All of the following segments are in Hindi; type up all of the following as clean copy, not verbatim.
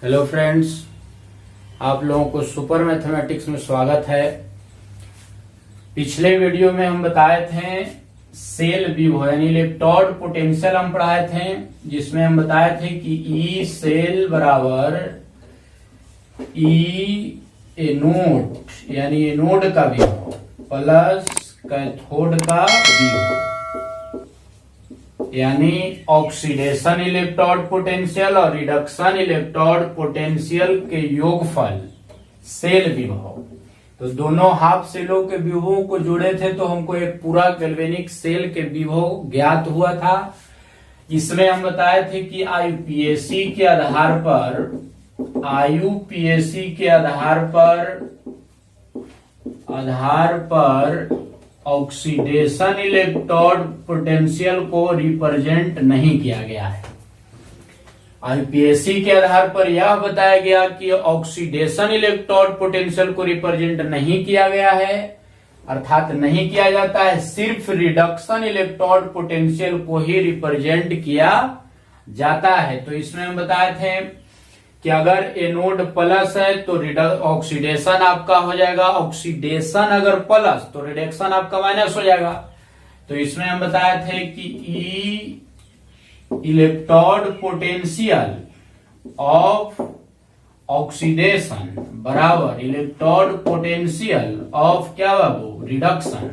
हेलो फ्रेंड्स, आप लोगों को सुपर मैथमेटिक्स में स्वागत है। पिछले वीडियो में हम बताए थे सेल विभव यानी इलेक्ट्रोड पोटेंशियल हम पढ़ाए थे, जिसमें हम बताए थे कि ई सेल बराबर ई एनोड यानी एनोड का विभव प्लस कैथोड का विभव यानी ऑक्सीडेशन इलेक्ट्रोड पोटेंशियल और रिडक्शन इलेक्ट्रोड पोटेंशियल के योगफल सेल विभव। तो दोनों हाफ सेलों के विभवों को जोड़े थे तो हमको एक पूरा गैल्वेनिक सेल के विभव ज्ञात हुआ था। इसमें हम बताए थे कि आईयूपीएसी के आधार पर ऑक्सीडेशन इलेक्ट्रोड पोटेंशियल को रिप्रेजेंट नहीं किया गया है। आईपीएसी के आधार पर यह बताया गया कि ऑक्सीडेशन इलेक्ट्रोड पोटेंशियल को रिप्रेजेंट नहीं किया गया है, अर्थात नहीं किया जाता है, सिर्फ रिडक्शन इलेक्ट्रोड पोटेंशियल को ही रिप्रेजेंट किया जाता है। तो इसमें हम बताए थे कि अगर एनोड प्लस है तो ऑक्सीडेशन आपका हो जाएगा, ऑक्सीडेशन अगर प्लस तो रिडक्शन आपका माइनस हो जाएगा। तो इसमें हम बताए थे कि ई इलेक्ट्रोड पोटेंशियल ऑफ ऑक्सीडेशन बराबर इलेक्ट्रोड पोटेंशियल ऑफ क्या बाबू रिडक्शन।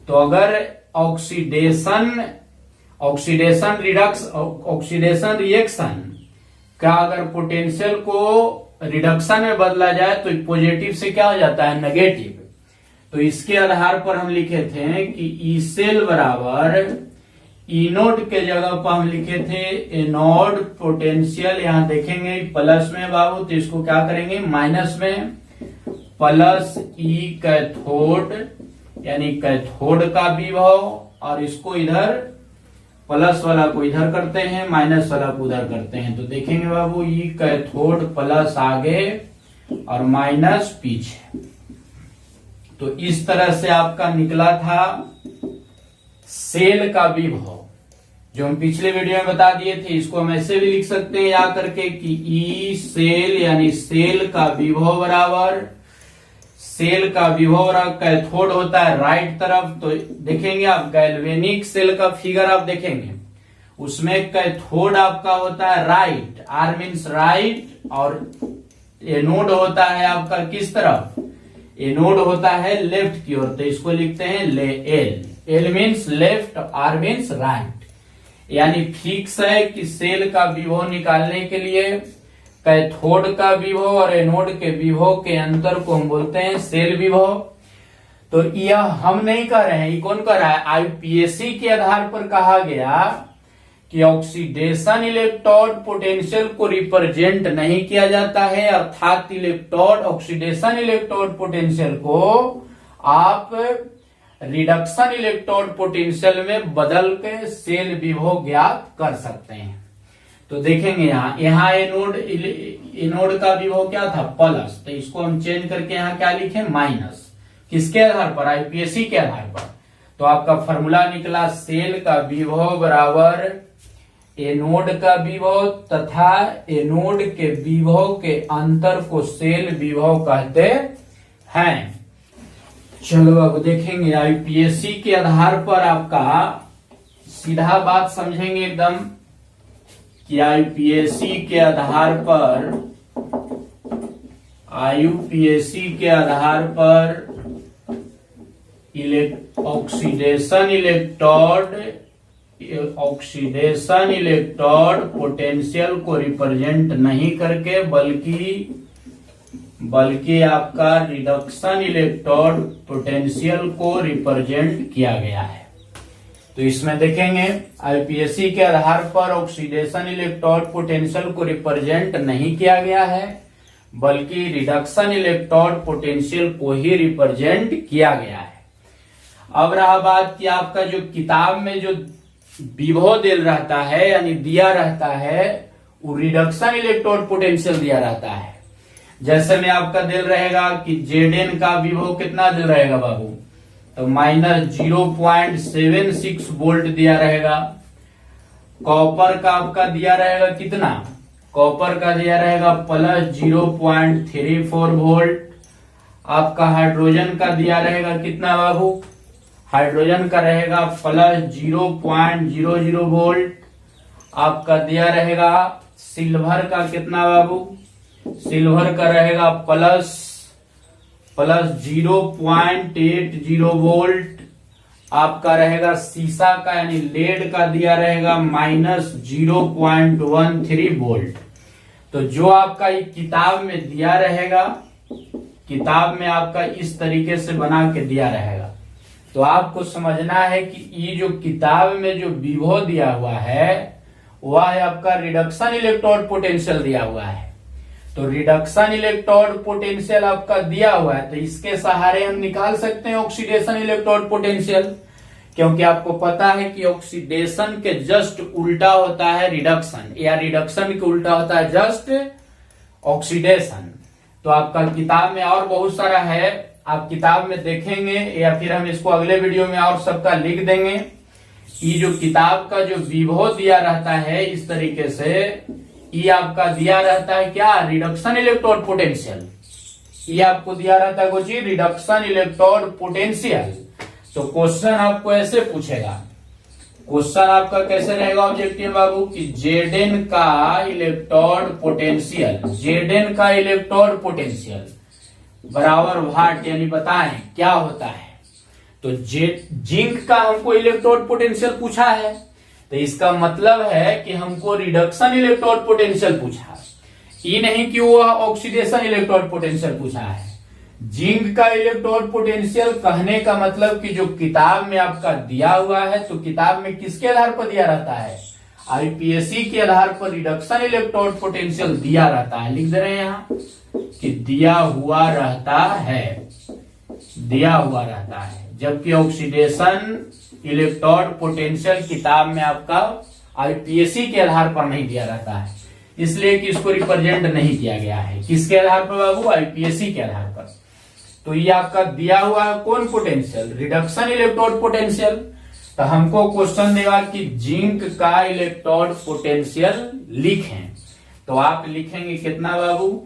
तो अगर ऑक्सीडेशन रिएक्शन का अगर पोटेंशियल को रिडक्शन में बदला जाए तो पॉजिटिव से क्या हो जाता है नेगेटिव। तो इसके आधार पर हम लिखे थे कि ई सेल बराबर इनोड के जगह पर हम लिखे थे एनोड पोटेंशियल, यहां देखेंगे प्लस में बाबू, तो इसको क्या करेंगे माइनस में, प्लस ई कैथोड यानी कैथोड का विभव, और इसको इधर प्लस वाला को इधर करते हैं, माइनस वाला को उधर करते हैं। तो देखेंगे बाबू ई कैथोड प्लस आगे और माइनस पीछे। तो इस तरह से आपका निकला था सेल का विभव, जो हम पिछले वीडियो में बता दिए थे। इसको हम ऐसे भी लिख सकते हैं याद करके कि ई सेल यानी सेल का विभव बराबर सेल का विभव कैथोड होता है राइट तरफ। तो देखेंगे आप गैल्वेनिक सेल का फिगर आप देखेंगे, उसमें कैथोड आपका होता है राइट, आर मीन्स राइट, और एनोड होता है आपका किस तरफ, एनोड होता है लेफ्ट की ओर। तो इसको लिखते हैं L means left, R means right. यानी फिक्स है कि सेल का विभव निकालने के लिए कैथोड का विभव और एनोड के विभव के अंतर को हम बोलते हैं सेल विभव। तो यह हम नहीं कह रहे हैं, ये कौन कह रहा है, आईपीएसी के आधार पर कहा गया कि ऑक्सीडेशन इलेक्ट्रोड पोटेंशियल को रिप्रेजेंट नहीं किया जाता है, अर्थात ऑक्सीडेशन इलेक्ट्रोड पोटेंशियल को आप रिडक्शन इलेक्ट्रोड पोटेंशियल में बदल के सेल विभव ज्ञात कर सकते हैं। तो देखेंगे यहाँ एनोड का विभव क्या था प्लस, तो इसको हम चेंज करके यहाँ क्या लिखे माइनस, किसके आधार पर, आईपीएसी के आधार पर। तो आपका फॉर्मूला निकला सेल का विभव बराबर एनोड का विभव तथा एनोड के विभव के अंतर को सेल विभव कहते हैं। चलो अब देखेंगे आईपीएसी के आधार पर आपका सीधा बात समझेंगे एकदम कि आईपीएसी के आधार पर ऑक्सीडेशन इलेक्ट्रोड पोटेंशियल को रिप्रेजेंट नहीं करके बल्कि आपका रिडक्शन इलेक्ट्रोड पोटेंशियल को रिप्रेजेंट किया गया है। तो इसमें देखेंगे आईपीएसी के आधार पर ऑक्सीडेशन इलेक्ट्रोड पोटेंशियल को रिप्रेजेंट नहीं किया गया है, बल्कि रिडक्शन इलेक्ट्रोड पोटेंशियल को ही रिप्रेजेंट किया गया है। अब रहा बात कि आपका जो किताब में जो विभव दिल रहता है यानी दिया रहता है वो रिडक्शन इलेक्ट्रोड पोटेंशियल दिया रहता है। जैसे में आपका दिल रहेगा कि जेडएन का विभव कितना दिल रहेगा बाबू, तो -0.76 वोल्ट दिया रहेगा। कॉपर का आपका दिया रहेगा कितना कॉपर का दिया रहेगा प्लस 0.34 वोल्ट। आपका हाइड्रोजन का दिया रहेगा कितना बाबू, हाइड्रोजन का रहेगा प्लस 0.00 वोल्ट। आपका दिया रहेगा सिल्वर का कितना बाबू, सिल्वर का रहेगा प्लस 0.80 वोल्ट। आपका रहेगा सीसा का यानी लेड का दिया रहेगा माइनस 0.13 वोल्ट। तो जो आपका ये किताब में दिया रहेगा, किताब में आपका इस तरीके से बना के दिया रहेगा। तो आपको समझना है कि ये जो किताब में जो विभव दिया हुआ है वह है आपका रिडक्शन इलेक्ट्रोड पोटेंशियल दिया हुआ है। तो रिडक्शन इलेक्ट्रोड पोटेंशियल आपका दिया हुआ है, तो इसके सहारे हम निकाल सकते हैं ऑक्सीडेशन इलेक्ट्रोड पोटेंशियल, क्योंकि आपको पता है कि ऑक्सीडेशन के जस्ट उल्टा होता है रिडक्शन, या रिडक्शन के उल्टा होता है जस्ट ऑक्सीडेशन। तो आपका किताब में और बहुत सारा है, आप किताब में देखेंगे या फिर हम इसको अगले वीडियो में और सबका लिख देंगे। ये जो किताब का जो विभव दिया रहता है इस तरीके से, ये आपका दिया रहता है क्या, रिडक्शन इलेक्ट्रोड पोटेंशियल। ये आपको दिया रहता है कुछ रिडक्शन इलेक्ट्रोड पोटेंशियल। तो क्वेश्चन आपको ऐसे पूछेगा, क्वेश्चन आपका कैसे रहेगा ऑब्जेक्टिव बाबू, कि Zn का इलेक्ट्रोड पोटेंशियल, Zn का इलेक्ट्रोड पोटेंशियल बराबर वाट, यानी बताएं क्या होता है। तो जिंक का हमको इलेक्ट्रोड पोटेंशियल पूछा है, तो इसका मतलब है कि हमको रिडक्शन इलेक्ट्रोड पोटेंशियल पूछा, ये नहीं कि वो ऑक्सीडेशन इलेक्ट्रोड पोटेंशियल पूछा है। जिंक का इलेक्ट्रोड पोटेंशियल कहने का मतलब कि जो किताब में आपका दिया हुआ है, तो किताब में किसके आधार पर दिया रहता है, आईपीएससी के आधार पर रिडक्शन इलेक्ट्रोड पोटेंशियल दिया रहता है। लिख दे रहे हैं यहाँ कि दिया हुआ रहता है, दिया हुआ रहता है, जबकि ऑक्सीडेशन इलेक्ट्रोड पोटेंशियल किताब में आपका आईपीएससी के आधार पर नहीं दिया रहता है, इसलिए कि इसको रिप्रेजेंट नहीं किया गया है। किसके आधार पर बाबू, आईपीएससी के आधार पर। तो ये आपका दिया हुआ है कौन पोटेंशियल, रिडक्शन इलेक्ट्रोड पोटेंशियल। तो हमको क्वेश्चन देगा कि जिंक का इलेक्ट्रोड पोटेंशियल लिखें, तो आप लिखेंगे कितना बाबू,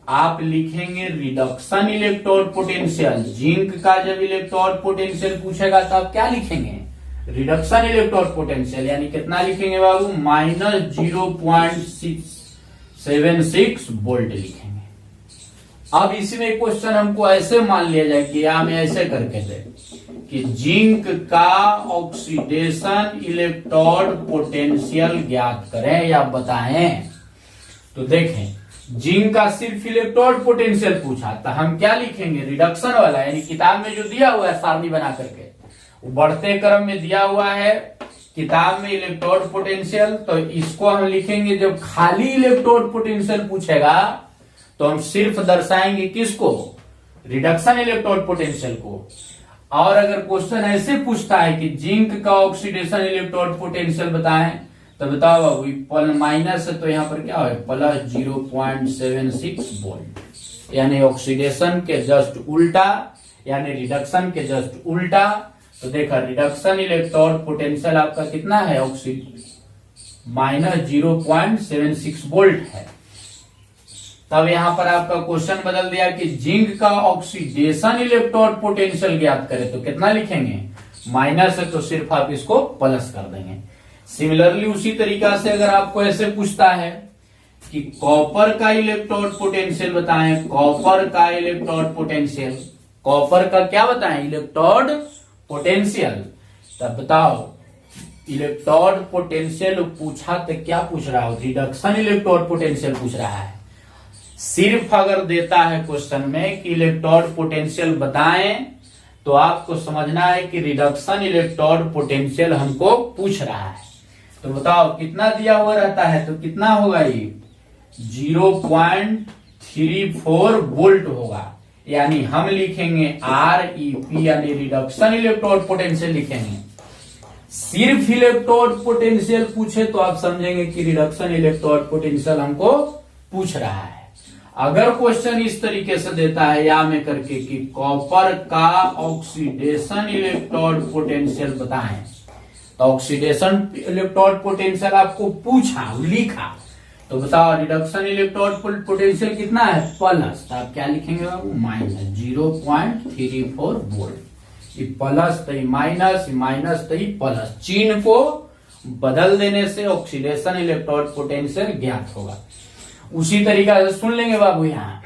आप लिखेंगे रिडक्शन इलेक्ट्रोड पोटेंशियल। जिंक का जब इलेक्ट्रोड पोटेंशियल पूछेगा तो आप क्या लिखेंगे, रिडक्शन इलेक्ट्रोड पोटेंशियल, यानी कितना लिखेंगे बाबू, माइनस 0.76 वोल्ट लिखेंगे। अब इसमें क्वेश्चन हमको ऐसे मान लिया जाए कि हमें ऐसे करके दे कि जिंक का ऑक्सीडेशन इलेक्ट्रोड पोटेंशियल ज्ञात करें या बताएं। तो देखें, जिंक का सिर्फ इलेक्ट्रोड पोटेंशियल पूछा, तो हम क्या लिखेंगे, रिडक्शन वाला, यानी किताब में जो दिया हुआ है सारणी बना करके, वो बढ़ते क्रम में दिया हुआ है किताब में इलेक्ट्रोड पोटेंशियल। तो इसको हम लिखेंगे, जब खाली इलेक्ट्रोड पोटेंशियल पूछेगा तो हम सिर्फ दर्शाएंगे किसको, रिडक्शन इलेक्ट्रोड पोटेंशियल को। और अगर क्वेश्चन ऐसे पूछता है कि जिंक का ऑक्सीडेशन इलेक्ट्रोड पोटेंशियल बताएं, तो बताओ बाबू माइनस है, तो यहाँ पर क्या है, प्लस 0.76 वोल्ट, यानी ऑक्सीडेशन के जस्ट उल्टा, यानी रिडक्शन के जस्ट उल्टा। तो देखा रिडक्शन इलेक्ट्रोड पोटेंशियल आपका कितना है, माइनस 0.76 वोल्ट है। तब यहां पर आपका क्वेश्चन बदल दिया कि जिंक का ऑक्सीडेशन इलेक्ट्रोड पोटेंशियल ज्ञात करें, तो कितना लिखेंगे, माइनस है तो सिर्फ आप इसको प्लस कर देंगे। सिमिलरली उसी तरीका से अगर आपको ऐसे पूछता है कि कॉपर का इलेक्ट्रोड पोटेंशियल बताएं, कॉपर का इलेक्ट्रोड पोटेंशियल, कॉपर का क्या बताएं, इलेक्ट्रोड पोटेंशियल, तब बताओ इलेक्ट्रोड पोटेंशियल पूछा तो क्या पूछ रहा हो, रिडक्शन इलेक्ट्रोड पोटेंशियल पूछ रहा है। सिर्फ अगर देता है क्वेश्चन में कि इलेक्ट्रोड पोटेंशियल बताएं, तो आपको समझना है कि रिडक्शन इलेक्ट्रोड पोटेंशियल हमको पूछ रहा है। तो बताओ कितना दिया हुआ रहता है, तो कितना होगा ये 0.34 वोल्ट होगा, यानी हम लिखेंगे REP, यानी रिडक्शन इलेक्ट्रोड पोटेंशियल लिखेंगे। सिर्फ इलेक्ट्रोड पोटेंशियल पूछे तो आप समझेंगे कि रिडक्शन इलेक्ट्रोड पोटेंशियल हमको पूछ रहा है। अगर क्वेश्चन इस तरीके से देता है या में करके कि कॉपर का ऑक्सीडेशन इलेक्ट्रोड पोटेंशियल बताएं, तो ऑक्सीडेशन इलेक्ट्रोड पोटेंशियल आपको पूछा, लिखा, तो बताओ रिडक्शन इलेक्ट्रोड पोटेंशियल कितना है, प्लस, तो आप क्या लिखेंगे बाबू, माइनस 0.34 वोल्ट। ये प्लस तो माइनस, माइनस तो प्लस, चिन्ह को बदल देने से ऑक्सीडेशन इलेक्ट्रोड पोटेंशियल ज्ञात होगा। उसी तरीका से सुन लेंगे बाबू, यहाँ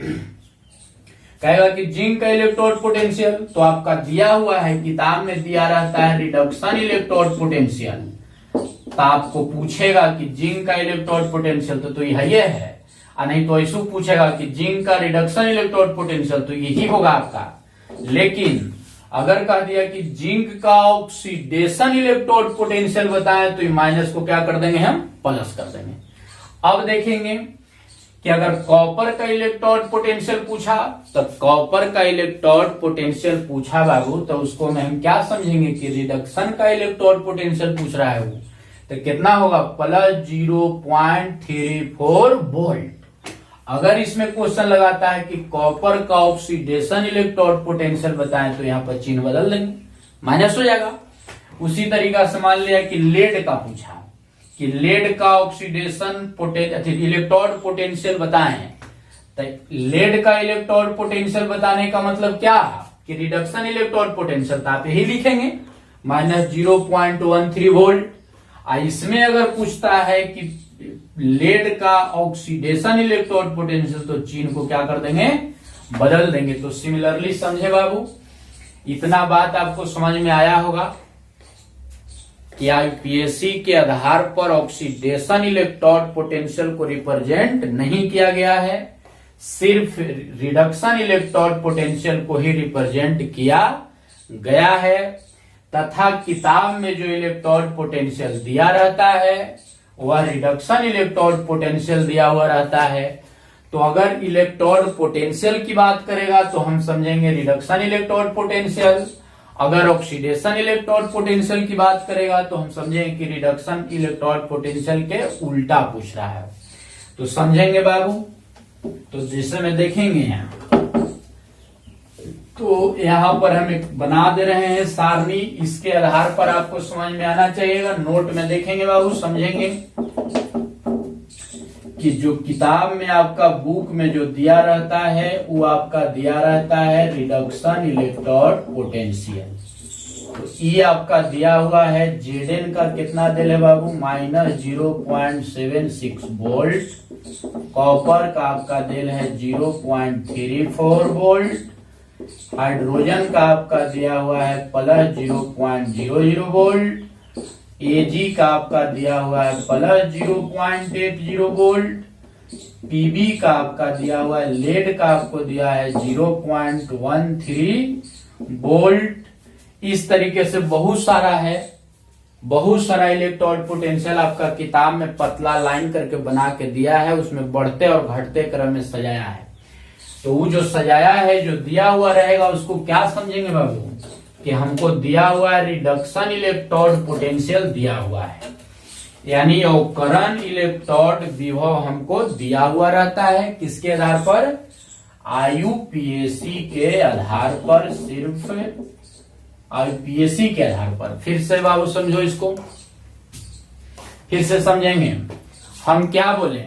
कहेगा कि जिंक का इलेक्ट्रोड पोटेंशियल, तो आपका दिया हुआ है, किताब में दिया रहता है रिडक्शन इलेक्ट्रोड पोटेंशियल, तो आपको पूछेगा कि जिंक का इलेक्ट्रोड पोटेंशियल, तो ये है, और नहीं तो ऐसे पूछेगा कि जिंक का रिडक्शन इलेक्ट्रोड पोटेंशियल, तो यही होगा आपका। लेकिन अगर कह दिया कि जिंक का ऑक्सीडेशन इलेक्ट्रोड पोटेंशियल बताएं, तो माइनस को क्या कर देंगे, हम प्लस कर देंगे। अब देखेंगे कि अगर कॉपर का इलेक्ट्रोड पोटेंशियल पूछा, तो कॉपर का इलेक्ट्रोड पोटेंशियल पूछा बाबू, तो उसको में हम क्या समझेंगे कि रिडक्शन का इलेक्ट्रोड पोटेंशियल पूछ रहा है वो, तो कितना होगा, प्लस 0.34 वोल्ट। अगर इसमें क्वेश्चन लगाता है कि कॉपर का ऑक्सीडेशन इलेक्ट्रोड पोटेंशियल बताएं, तो यहाँ पर चिन्ह बदल देंगे, माइनस हो जाएगा। उसी तरीका से मान लिया कि लेड का पूछा कि लेड का ऑक्सीडेशन इलेक्ट्रोड पोटेंशियल बताएं, तो लेड का इलेक्ट्रोड पोटेंशियल बताने का मतलब क्या कि रिडक्शन इलेक्ट्रोड पोटेंशियल, तो आप यही लिखेंगे माइनस 0.13 वोल्ट। इसमें अगर पूछता है कि लेड का ऑक्सीडेशन इलेक्ट्रोड पोटेंशियल, तो चिन्ह को क्या कर देंगे, बदल देंगे। तो सिमिलरली समझे बाबू, इतना बात आपको समझ में आया होगा कि आईपीएससी के आधार पर ऑक्सीडेशन इलेक्ट्रोड पोटेंशियल को रिप्रेजेंट नहीं किया गया है, सिर्फ रिडक्शन इलेक्ट्रोड पोटेंशियल को ही रिप्रेजेंट किया गया है। तथा किताब में जो इलेक्ट्रोड पोटेंशियल दिया रहता है वह रिडक्शन इलेक्ट्रोड पोटेंशियल दिया हुआ रहता है। तो अगर इलेक्ट्रोड पोटेंशियल की बात करेगा तो हम समझेंगे रिडक्शन इलेक्ट्रोड पोटेंशियल, अगर ऑक्सीडेशन इलेक्ट्रोड पोटेंशियल की बात करेगा तो हम समझेंगे कि रिडक्शन इलेक्ट्रोड पोटेंशियल के उल्टा पूछ रहा है। तो समझेंगे बाबू, तो जैसे में देखेंगे यहाँ, तो यहाँ पर हम एक बना दे रहे हैं सारणी, इसके आधार पर आपको समझ में आना चाहिएगा। नोट में देखेंगे बाबू, समझेंगे कि जो किताब में आपका बुक में जो दिया रहता है वो आपका दिया रहता है रिडक्शन इलेक्ट्रोड पोटेंशियल। तो ये आपका दिया हुआ है, जेडन का कितना दिल है बाबू, माइनस 0.76 वोल्ट। कॉपर का आपका दिल है 0.34 वोल्ट। हाइड्रोजन का आपका दिया हुआ है प्लस 0.00 वोल्ट। एजी का आपका दिया हुआ है प्लस 0.80 वोल्ट। पीबी का आपका दिया हुआ है, लेड का आपको दिया है 0.13 वोल्ट। इस तरीके से बहुत सारा है, बहुत सारा इलेक्ट्रोड पोटेंशियल आपका किताब में पतला लाइन करके बना के दिया है, उसमें बढ़ते और घटते क्रम में सजाया है। तो वो जो सजाया है, जो दिया हुआ रहेगा, उसको क्या समझेंगे बाबू कि हमको दिया हुआ है रिडक्शन इलेक्ट्रोड पोटेंशियल दिया हुआ है, यानी अवकरण इलेक्ट्रोड विभव हमको दिया हुआ रहता है। किसके आधार पर, आईयूपीएसी के आधार पर, सिर्फ आईयूपीएसी के आधार पर। फिर से बाबू समझो इसको, फिर से समझेंगे। हम क्या बोले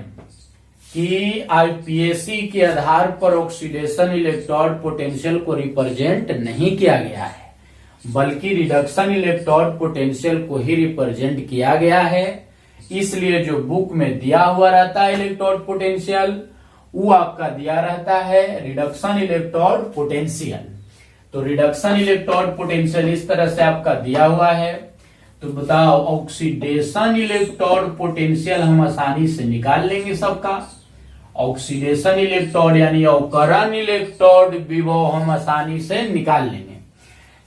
कि आईपीएसी के आधार पर ऑक्सीडेशन इलेक्ट्रोड पोटेंशियल को रिप्रेजेंट नहीं किया गया है, बल्कि रिडक्शन इलेक्ट्रोड पोटेंशियल को ही रिप्रेजेंट किया गया है। इसलिए जो बुक में दिया हुआ रहता है इलेक्ट्रोड पोटेंशियल, वो आपका दिया रहता है रिडक्शन इलेक्ट्रोड पोटेंशियल। तो रिडक्शन इलेक्ट्रोड पोटेंशियल इस तरह से आपका दिया हुआ है। तो बताओ ऑक्सीडेशन इलेक्ट्रोड पोटेंशियल हम आसानी से निकाल लेंगे सबका। ऑक्सीडेशन इलेक्ट्रोड यानी अवकरण इलेक्ट्रोड विभव हम आसानी से निकाल लेंगे।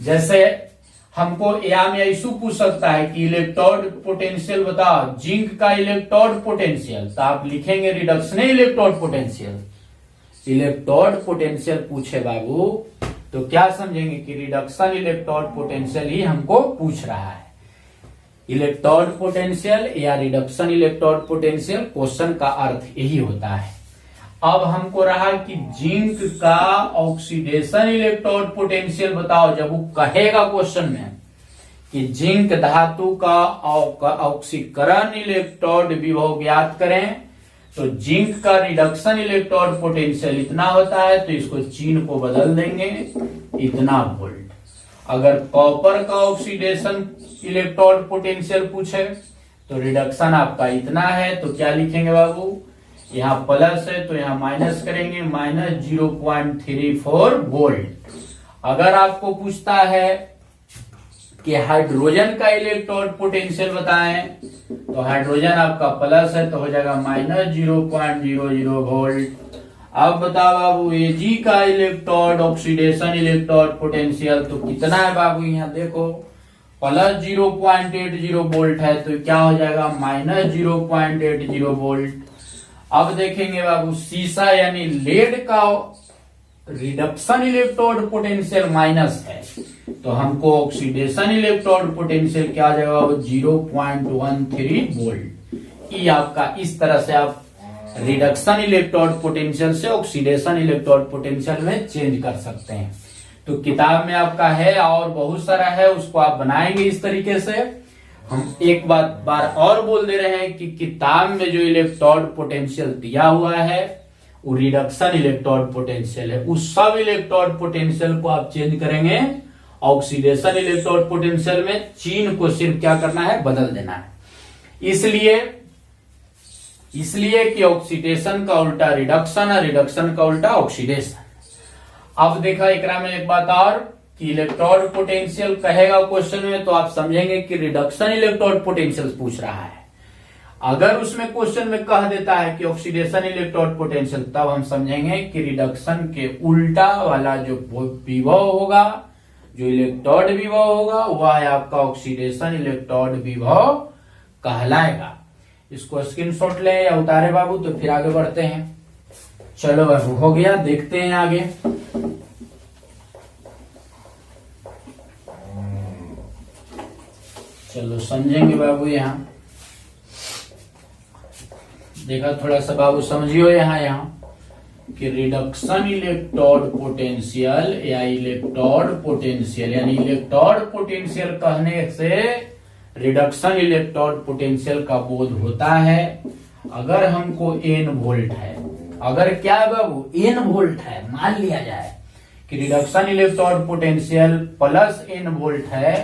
जैसे हमको या में ऐसा पूछ सकता है कि इलेक्ट्रोड पोटेंशियल बताओ, जिंक का इलेक्ट्रोड पोटेंशियल, तो आप लिखेंगे reduction electrode potential. Electrode potential पूछे बाबू तो क्या समझेंगे कि रिडक्शन इलेक्ट्रोड पोटेंशियल ही हमको पूछ रहा है। इलेक्ट्रोड पोटेंशियल या रिडक्शन इलेक्ट्रोड पोटेंशियल, क्वेश्चन का अर्थ यही होता है। अब हमको रहा कि जिंक का ऑक्सीडेशन इलेक्ट्रोड पोटेंशियल बताओ। जब वो कहेगा क्वेश्चन में कि जिंक धातु का ऑक्सीकरण इलेक्ट्रोड विभव ज्ञात करें, तो जिंक का रिडक्शन इलेक्ट्रोड पोटेंशियल इतना होता है, तो इसको चिन्ह को बदल देंगे इतना वोल्ट। अगर कॉपर का ऑक्सीडेशन इलेक्ट्रोड पोटेंशियल पूछे तो रिडक्शन आपका इतना है, तो क्या लिखेंगे बाबू, यहाँ प्लस है तो यहाँ माइनस करेंगे, माइनस 0.34 वोल्ट। अगर आपको पूछता है कि हाइड्रोजन का इलेक्ट्रोड पोटेंशियल बताएं, तो हाइड्रोजन आपका प्लस है तो हो जाएगा माइनस 0.00 वोल्ट। अब बताओ बाबू Ag का इलेक्ट्रोड ऑक्सीडेशन इलेक्ट्रोड पोटेंशियल तो कितना है बाबू, यहाँ देखो प्लस 0.80 वोल्ट है, तो क्या हो जाएगा माइनस 0.80 वोल्ट। अब देखेंगे बाबू सीसा यानी लेड का रिडक्शन इलेक्ट्रोड पोटेंशियल माइनस है, तो हमको ऑक्सीडेशन इलेक्ट्रोड पोटेंशियल क्या आ जाएगा 0.13 वोल्ट। ये आपका इस तरह से आप रिडक्शन इलेक्ट्रोड पोटेंशियल से ऑक्सीडेशन इलेक्ट्रोड पोटेंशियल में चेंज कर सकते हैं। तो किताब में आपका है और बहुत सारा है, उसको आप बनाएंगे इस तरीके से। हम एक बार और बोल दे रहे हैं कि किताब में जो इलेक्ट्रोड पोटेंशियल दिया हुआ है वो रिडक्शन इलेक्ट्रोड पोटेंशियल है। उस सब इलेक्ट्रोड पोटेंशियल को आप चेंज करेंगे ऑक्सीडेशन इलेक्ट्रोड पोटेंशियल में, चिन्ह को सिर्फ क्या करना है, बदल देना है। इसलिए कि ऑक्सीडेशन का उल्टा रिडक्शन है, रिडक्शन का उल्टा ऑक्सीडेशन। अब देखा एकरा में एक बात और कि इलेक्ट्रोड पोटेंशियल कहेगा क्वेश्चन में, तो आप समझेंगे कि रिडक्शन इलेक्ट्रोड पोटेंशियल पूछ रहा है। अगर उसमें क्वेश्चन में कह देता है कि ऑक्सीडेशन इलेक्ट्रोड पोटेंशियल, तब हम समझेंगे कि रिडक्शन के उल्टा वाला जो विभव होगा, जो इलेक्ट्रोड विभव होगा, वह है आपका ऑक्सीडेशन इलेक्ट्रोड विभव कहलाएगा। इसको स्क्रीनशॉट ले या उतारे बाबू, तो फिर आगे बढ़ते हैं। चलो बाबू हो गया, देखते हैं आगे। चलो समझेंगे बाबू, यहाँ देखा थोड़ा सा बाबू समझियो यहाँ कि रिडक्शन इलेक्ट्रोड पोटेंशियल या इलेक्ट्रोड पोटेंशियल यानी इलेक्ट्रोड पोटेंशियल कहने से रिडक्शन इलेक्ट्रोड पोटेंशियल का बोध होता है। अगर हमको n वोल्ट है, अगर क्या है बाबू n वोल्ट है, मान लिया जाए कि reduction electrode potential plus n volt है,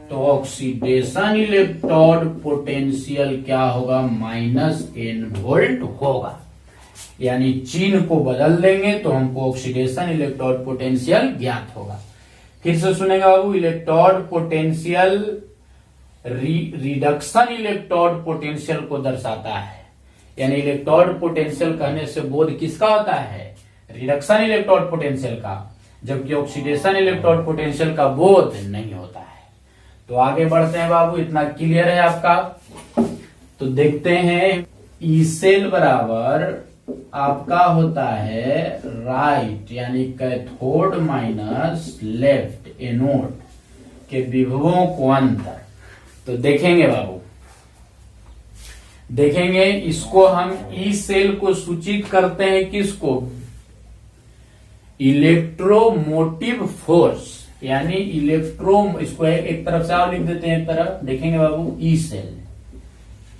तो ऑक्सीडेशन इलेक्ट्रोड पोटेंशियल क्या होगा, माइनस n वोल्ट होगा। यानी चिन्ह को बदल देंगे तो हमको ऑक्सीडेशन इलेक्ट्रोड पोटेंशियल ज्ञात होगा। फिर से सुनेगा बाबू, electrode potential reduction electrode potential को दर्शाता है। यानी इलेक्ट्रोड पोटेंशियल कहने से बोध किसका होता है, रिडक्शन इलेक्ट्रोड पोटेंशियल का, जबकि ऑक्सीडेशन इलेक्ट्रोड पोटेंशियल का बोध नहीं होता है। तो आगे बढ़ते हैं बाबू, इतना क्लियर है आपका। तो देखते हैं ई सेल बराबर आपका होता है राइट यानी कैथोड माइनस लेफ्ट एनोड के विभवों को अंतर। तो देखेंगे बाबू, देखेंगे इसको हम ई सेल को सूचित करते हैं किसको, इलेक्ट्रोमोटिव फोर्स यानी इसको एक तरफ से आप लिख देते हैं, एक तरफ देखेंगे बाबू ई सेल।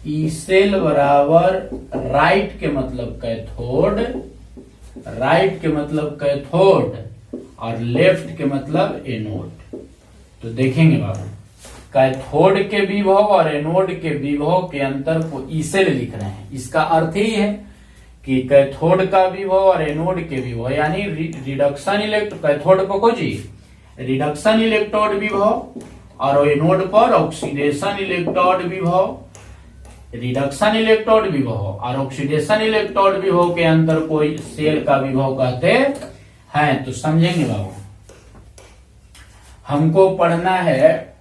ई सेल बराबर राइट के मतलब कैथोड, राइट के मतलब कैथोड और लेफ्ट के मतलब एनोड। तो देखेंगे बाबू, कैथोड के विभव और एनोड के विभव के अंतर को ई सेल लिख रहे हैं। इसका अर्थ ही है कि कैथोड का विभव और एनोड के विभव यानी रिडक्शन कैथोड को खोजिए रिडक्शन इलेक्ट्रोड विभव और एनोड पर ऑक्सीडेशन इलेक्ट्रोड विभव। रिडक्शन इलेक्ट्रोड विभव और ऑक्सीडेशन इलेक्ट्रोड विभव के अंतर को सेल का विभव कहते हैं। तो समझेंगे बाबू, हमको पढ़ना है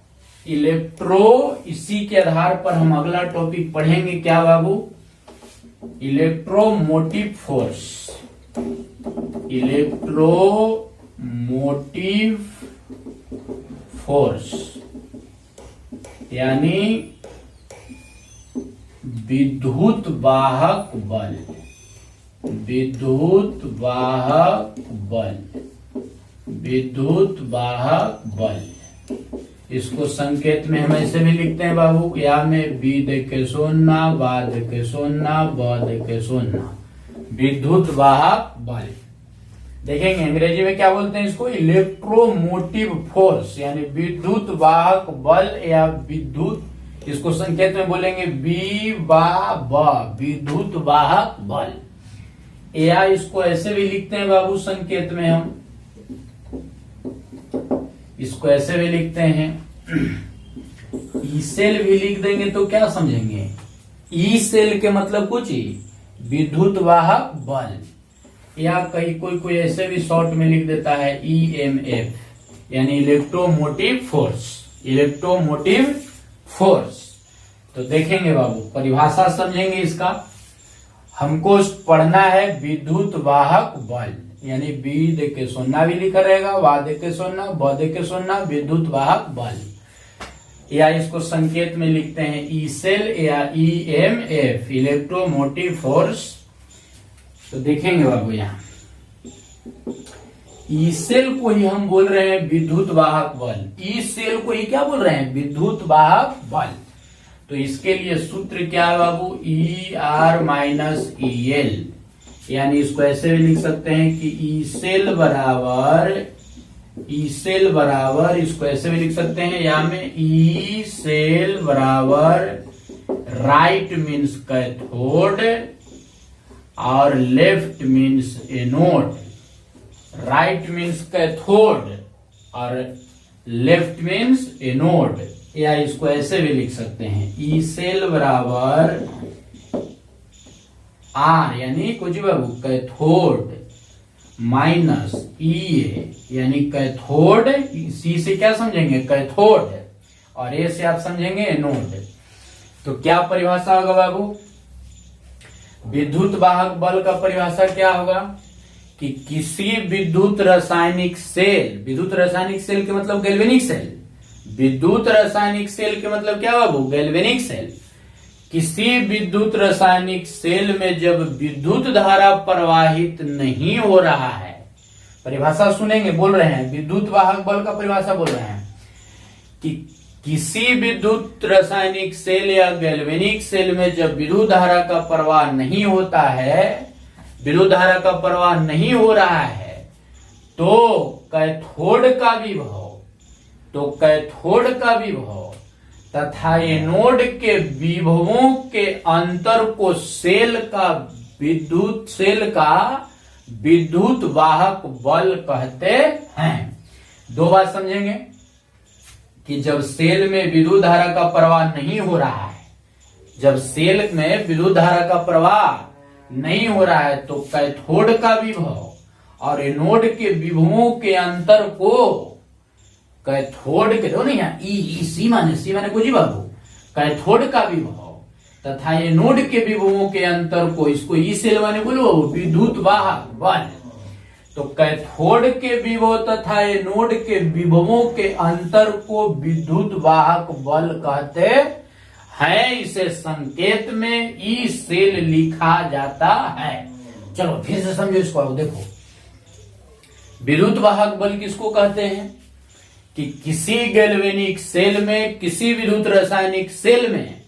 इसी के आधार पर हम अगला टॉपिक पढ़ेंगे क्या बाबू, इलेक्ट्रोमोटिव फोर्स। इलेक्ट्रोमोटिव फोर्स यानी विद्युत वाहक बल, विद्युत वाहक बल, विद्युत वाहक बल इसको संकेत में हम ऐसे भी लिखते हैं बाबू, या में बी दे के सोना, बा दे के सोना, ब दे के सोना, विद्युत वाहक बल। देखेंगे अंग्रेजी में क्या बोलते हैं इसको, इलेक्ट्रोमोटिव फोर्स, यानी विद्युत वाहक बल या विद्युत, इसको संकेत में बोलेंगे बी बा ब, विद्युत वाहक बल। या इसको ऐसे भी लिखते हैं बाबू संकेत में हम, इसको ऐसे भी लिखते हैं, ई सेल भी लिख देंगे तो क्या समझेंगे, ई सेल के मतलब कुछ ही विद्युत वाहक बल। या कोई ऐसे भी शॉर्ट में लिख देता है EMF, यानी इलेक्ट्रोमोटिव फोर्स, इलेक्ट्रोमोटिव फोर्स। तो देखेंगे बाबू परिभाषा समझेंगे इसका, हमको पढ़ना है विद्युत वाहक बल, यानी बी दे के सोना भी लिखा रहेगा, वा दे के सोना, ब दे के सोना, विद्युत वाहक बल। या इसको संकेत में लिखते हैं ई सेल या EMF, इलेक्ट्रोमोटिव फोर्स। तो देखेंगे बाबू यहाँ ई सेल को ही हम बोल रहे हैं विद्युत वाहक बल, ई सेल को ही क्या बोल रहे हैं, विद्युत वाहक बल। तो इसके लिए सूत्र क्या है बाबू, ER माइनस EL, यानी इसको ऐसे भी लिख सकते हैं कि ई सेल बराबर, इसको ऐसे भी लिख सकते हैं, या में ई सेल बराबर राइट मीन्स कैथोड और left means anode, right means cathode और लेफ्ट मीन्स एनोड। या इसको ऐसे भी लिख सकते हैं ई सेल बराबर आर, यानी कुछ बाबू कैथोड माइनस EA, यानी कैथोड, सी से क्या समझेंगे कैथोड और ए से आप समझेंगे एनोड। तो क्या परिभाषा होगा बाबू, विद्युत वाहक बल का परिभाषा क्या होगा कि किसी विद्युत रासायनिक सेल, विद्युत रासायनिक सेल के मतलब गैल्वेनिक सेल, विद्युत रासायनिक सेल के मतलब क्या बाबू, गैल्वेनिक सेल। किसी विद्युत रासायनिक सेल में जब विद्युत धारा प्रवाहित नहीं हो रहा है, परिभाषा सुनेंगे, बोल रहे हैं विद्युत वाहक बल का परिभाषा बोल रहे हैं कि किसी विद्युत रासायनिक सेल या गैल्वेनिक सेल में जब विद्युत धारा का प्रवाह नहीं होता है, विद्युत धारा का प्रवाह नहीं हो रहा है, तो कैथोड का विभव, तो कैथोड का विभव तथा एनोड के विभवों के अंतर को सेल का विद्युत वाहक बल कहते हैं। दो बात समझेंगे कि जब सेल में विद्युत धारा का प्रवाह नहीं हो रहा है, जब सेल में विद्युत धारा का प्रवाह नहीं हो रहा है, तो कैथोड का विभव और एनोड के विभवों के अंतर को, कैथोड के दो नहीं सी माने कुछ ही बाबू, कैथोड का विभव तथा एनोड के विभवों के अंतर को, इसको ई सेल माने बोलो विद्युत वाहक बल। तो कैथोड के विभव तथा एनोड के विभवों के अंतर को विद्युत वाहक बल कहते हैं। इसे संकेत में ई सेल लिखा जाता है। चलो फिर से समझो इसको, देखो विद्युत वाहक बल किसको कहते हैं कि किसी गैल्वेनिक सेल में, किसी विद्युत रासायनिक सेल में,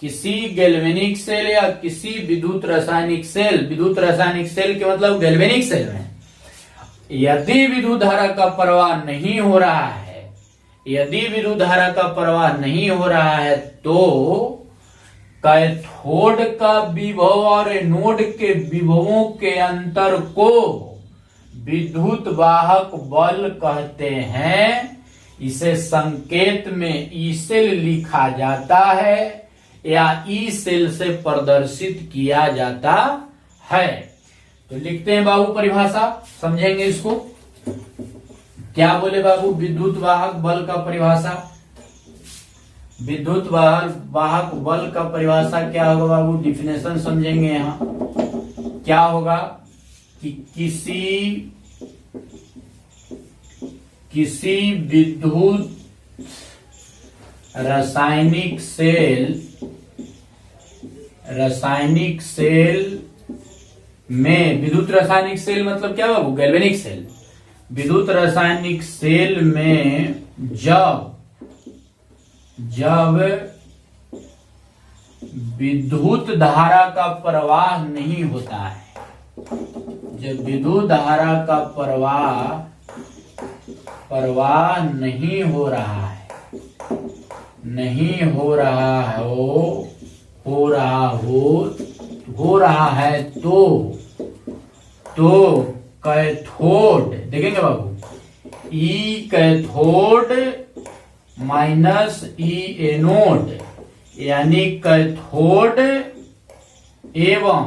किसी गैल्वेनिक सेल या किसी विद्युत रासायनिक सेल, विद्युत रासायनिक सेल के मतलब गैल्वेनिक सेल में यदि विद्युत धारा का प्रवाह नहीं हो रहा है, यदि विद्युत धारा का प्रवाह नहीं हो रहा है, तो कैथोड का विभव और एनोड के विभवों के अंतर को विद्युत वाहक बल कहते हैं। इसे संकेत में ई सेल लिखा जाता है या ई सेल से प्रदर्शित किया जाता है। तो लिखते हैं बाबू परिभाषा, समझेंगे इसको। क्या बोले बाबू, विद्युत वाहक बल का परिभाषा, विद्युत वाहक बल का परिभाषा क्या होगा बाबू, डिफिनेशन समझेंगे। यहां क्या होगा कि किसी विद्युत रासायनिक सेल में, विद्युत रासायनिक सेल मतलब क्या बाबू, गैल्वेनिक सेल। विद्युत रासायनिक सेल में जब जब विद्युत धारा का प्रवाह नहीं होता है, जब विद्युत धारा का प्रवाह नहीं हो रहा है, नहीं हो रहा है तो कैथोड देखेंगे बाबू, ई कैथोड माइनस ई एनोड, यानी कैथोड एवं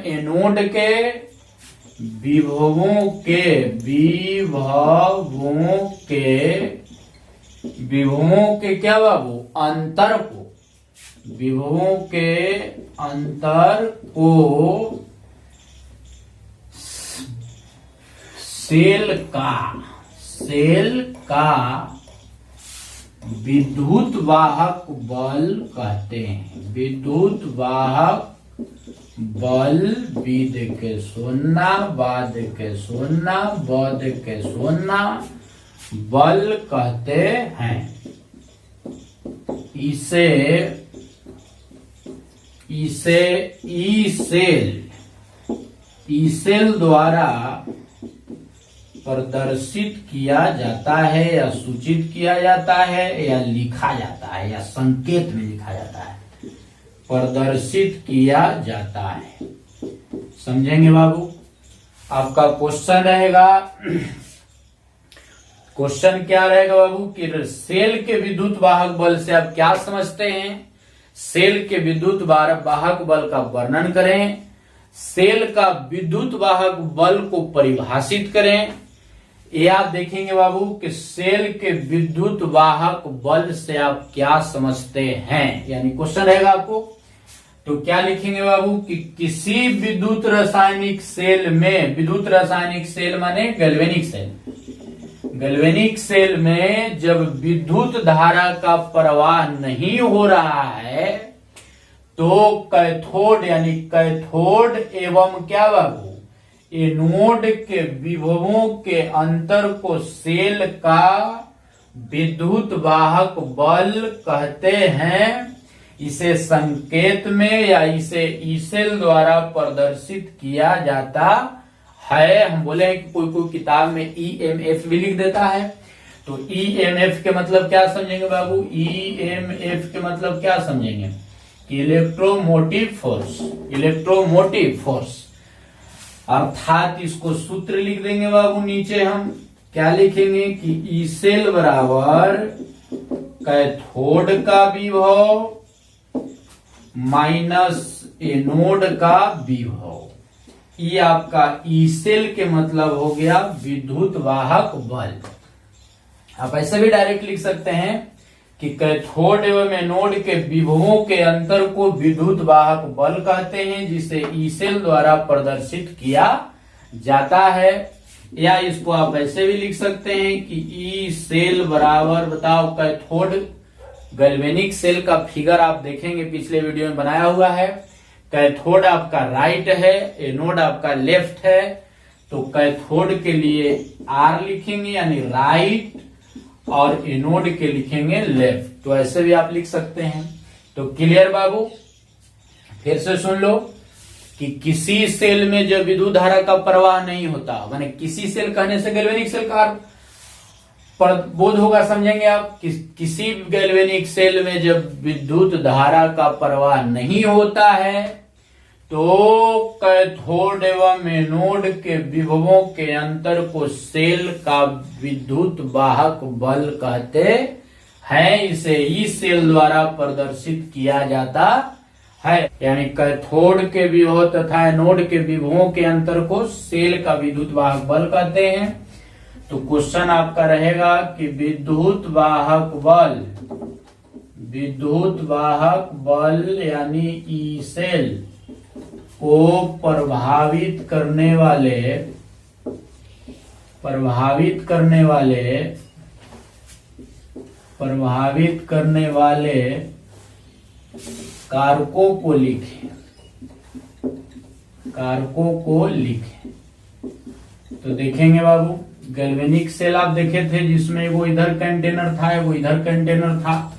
एनोड के विभवों के क्या बाबू, विभवों के अंतर को सेल का विद्युत वाहक बल कहते हैं। विद्युत वाहक बल, विद के सुनना, बाद के सुनना, बद के सुनना, बल कहते हैं। इसे ई सेल द्वारा प्रदर्शित किया जाता है या सूचित किया जाता है या लिखा जाता है या संकेत में लिखा जाता है, प्रदर्शित किया जाता है। समझेंगे बाबू? आपका क्वेश्चन रहेगा, क्वेश्चन क्या रहेगा बाबू कि सेल के विद्युत वाहक बल से आप क्या समझते हैं? सेल के विद्युत वाहक बल का वर्णन करें, सेल का विद्युत वाहक बल को परिभाषित करें। ये आप देखेंगे बाबू कि सेल के विद्युत वाहक बल से आप क्या समझते हैं, यानी क्वेश्चन रहेगा आपको। तो क्या लिखेंगे बाबू कि किसी विद्युत रासायनिक सेल में, विद्युत रासायनिक सेल माने गैल्वेनिक सेल, गैल्वेनिक सेल में जब विद्युत धारा का प्रवाह नहीं हो रहा है तो कैथोड यानी कैथोड एवं क्या बाबू, एनोड के विभवों के अंतर को सेल का विद्युत वाहक बल कहते हैं। इसे संकेत में या इसे ई सेल द्वारा प्रदर्शित किया जाता है। हम बोले हैं कि कोई किताब में ईएमएफ भी लिख देता है, तो ईएमएफ के मतलब क्या समझेंगे बाबू? ईएमएफ के मतलब क्या समझेंगे कि इलेक्ट्रोमोटिव फोर्स, इलेक्ट्रोमोटिव फोर्स। अर्थात इसको सूत्र लिख देंगे बाबू नीचे। हम क्या लिखेंगे कि ई सेल बराबर कैथोड का विभव माइनस एनोड का विभव। ये आपका ई सेल के मतलब हो गया विद्युत वाहक बल। आप ऐसे भी डायरेक्ट लिख सकते हैं कि कैथोड एवं एनोड के विभवों के अंतर को विद्युत वाहक बल कहते हैं, जिसे ई सेल द्वारा प्रदर्शित किया जाता है। या इसको आप ऐसे भी लिख सकते हैं कि ई सेल बराबर, बताओ कैथोड, गैल्वेनिक सेल का फिगर आप देखेंगे पिछले वीडियो में बनाया हुआ है। कैथोड आपका राइट है, एनोड आपका लेफ्ट है, तो कैथोड के लिए आर लिखेंगे यानी राइट, और एनोड के लिखेंगे लेफ्ट। तो ऐसे भी आप लिख सकते हैं। तो क्लियर बाबू? फिर से सुन लो कि किसी सेल में जब विद्युत धारा का प्रवाह नहीं होता, माने किसी सेल कहने से गैल्वेनिक सेल का बोध होगा, समझेंगे आप। किसी गैल्वेनिक सेल में जब विद्युत धारा का प्रवाह नहीं होता है तो कैथोड एवं एनोड के विभवों के अंतर को सेल का विद्युत वाहक बल कहते हैं। इसे ई सेल द्वारा प्रदर्शित किया जाता है, यानी कैथोड के विभव तथा एनोड के विभवों के अंतर को सेल का विद्युत वाहक बल कहते हैं। तो क्वेश्चन आपका रहेगा कि विद्युत वाहक बल यानी ई सेल को प्रभावित करने वाले कारकों को लिखें। कारकों को लिखें। तो देखेंगे बाबू, गैल्वेनिक सेल आप देखे थे जिसमें वो इधर कंटेनर था, वो इधर कंटेनर था,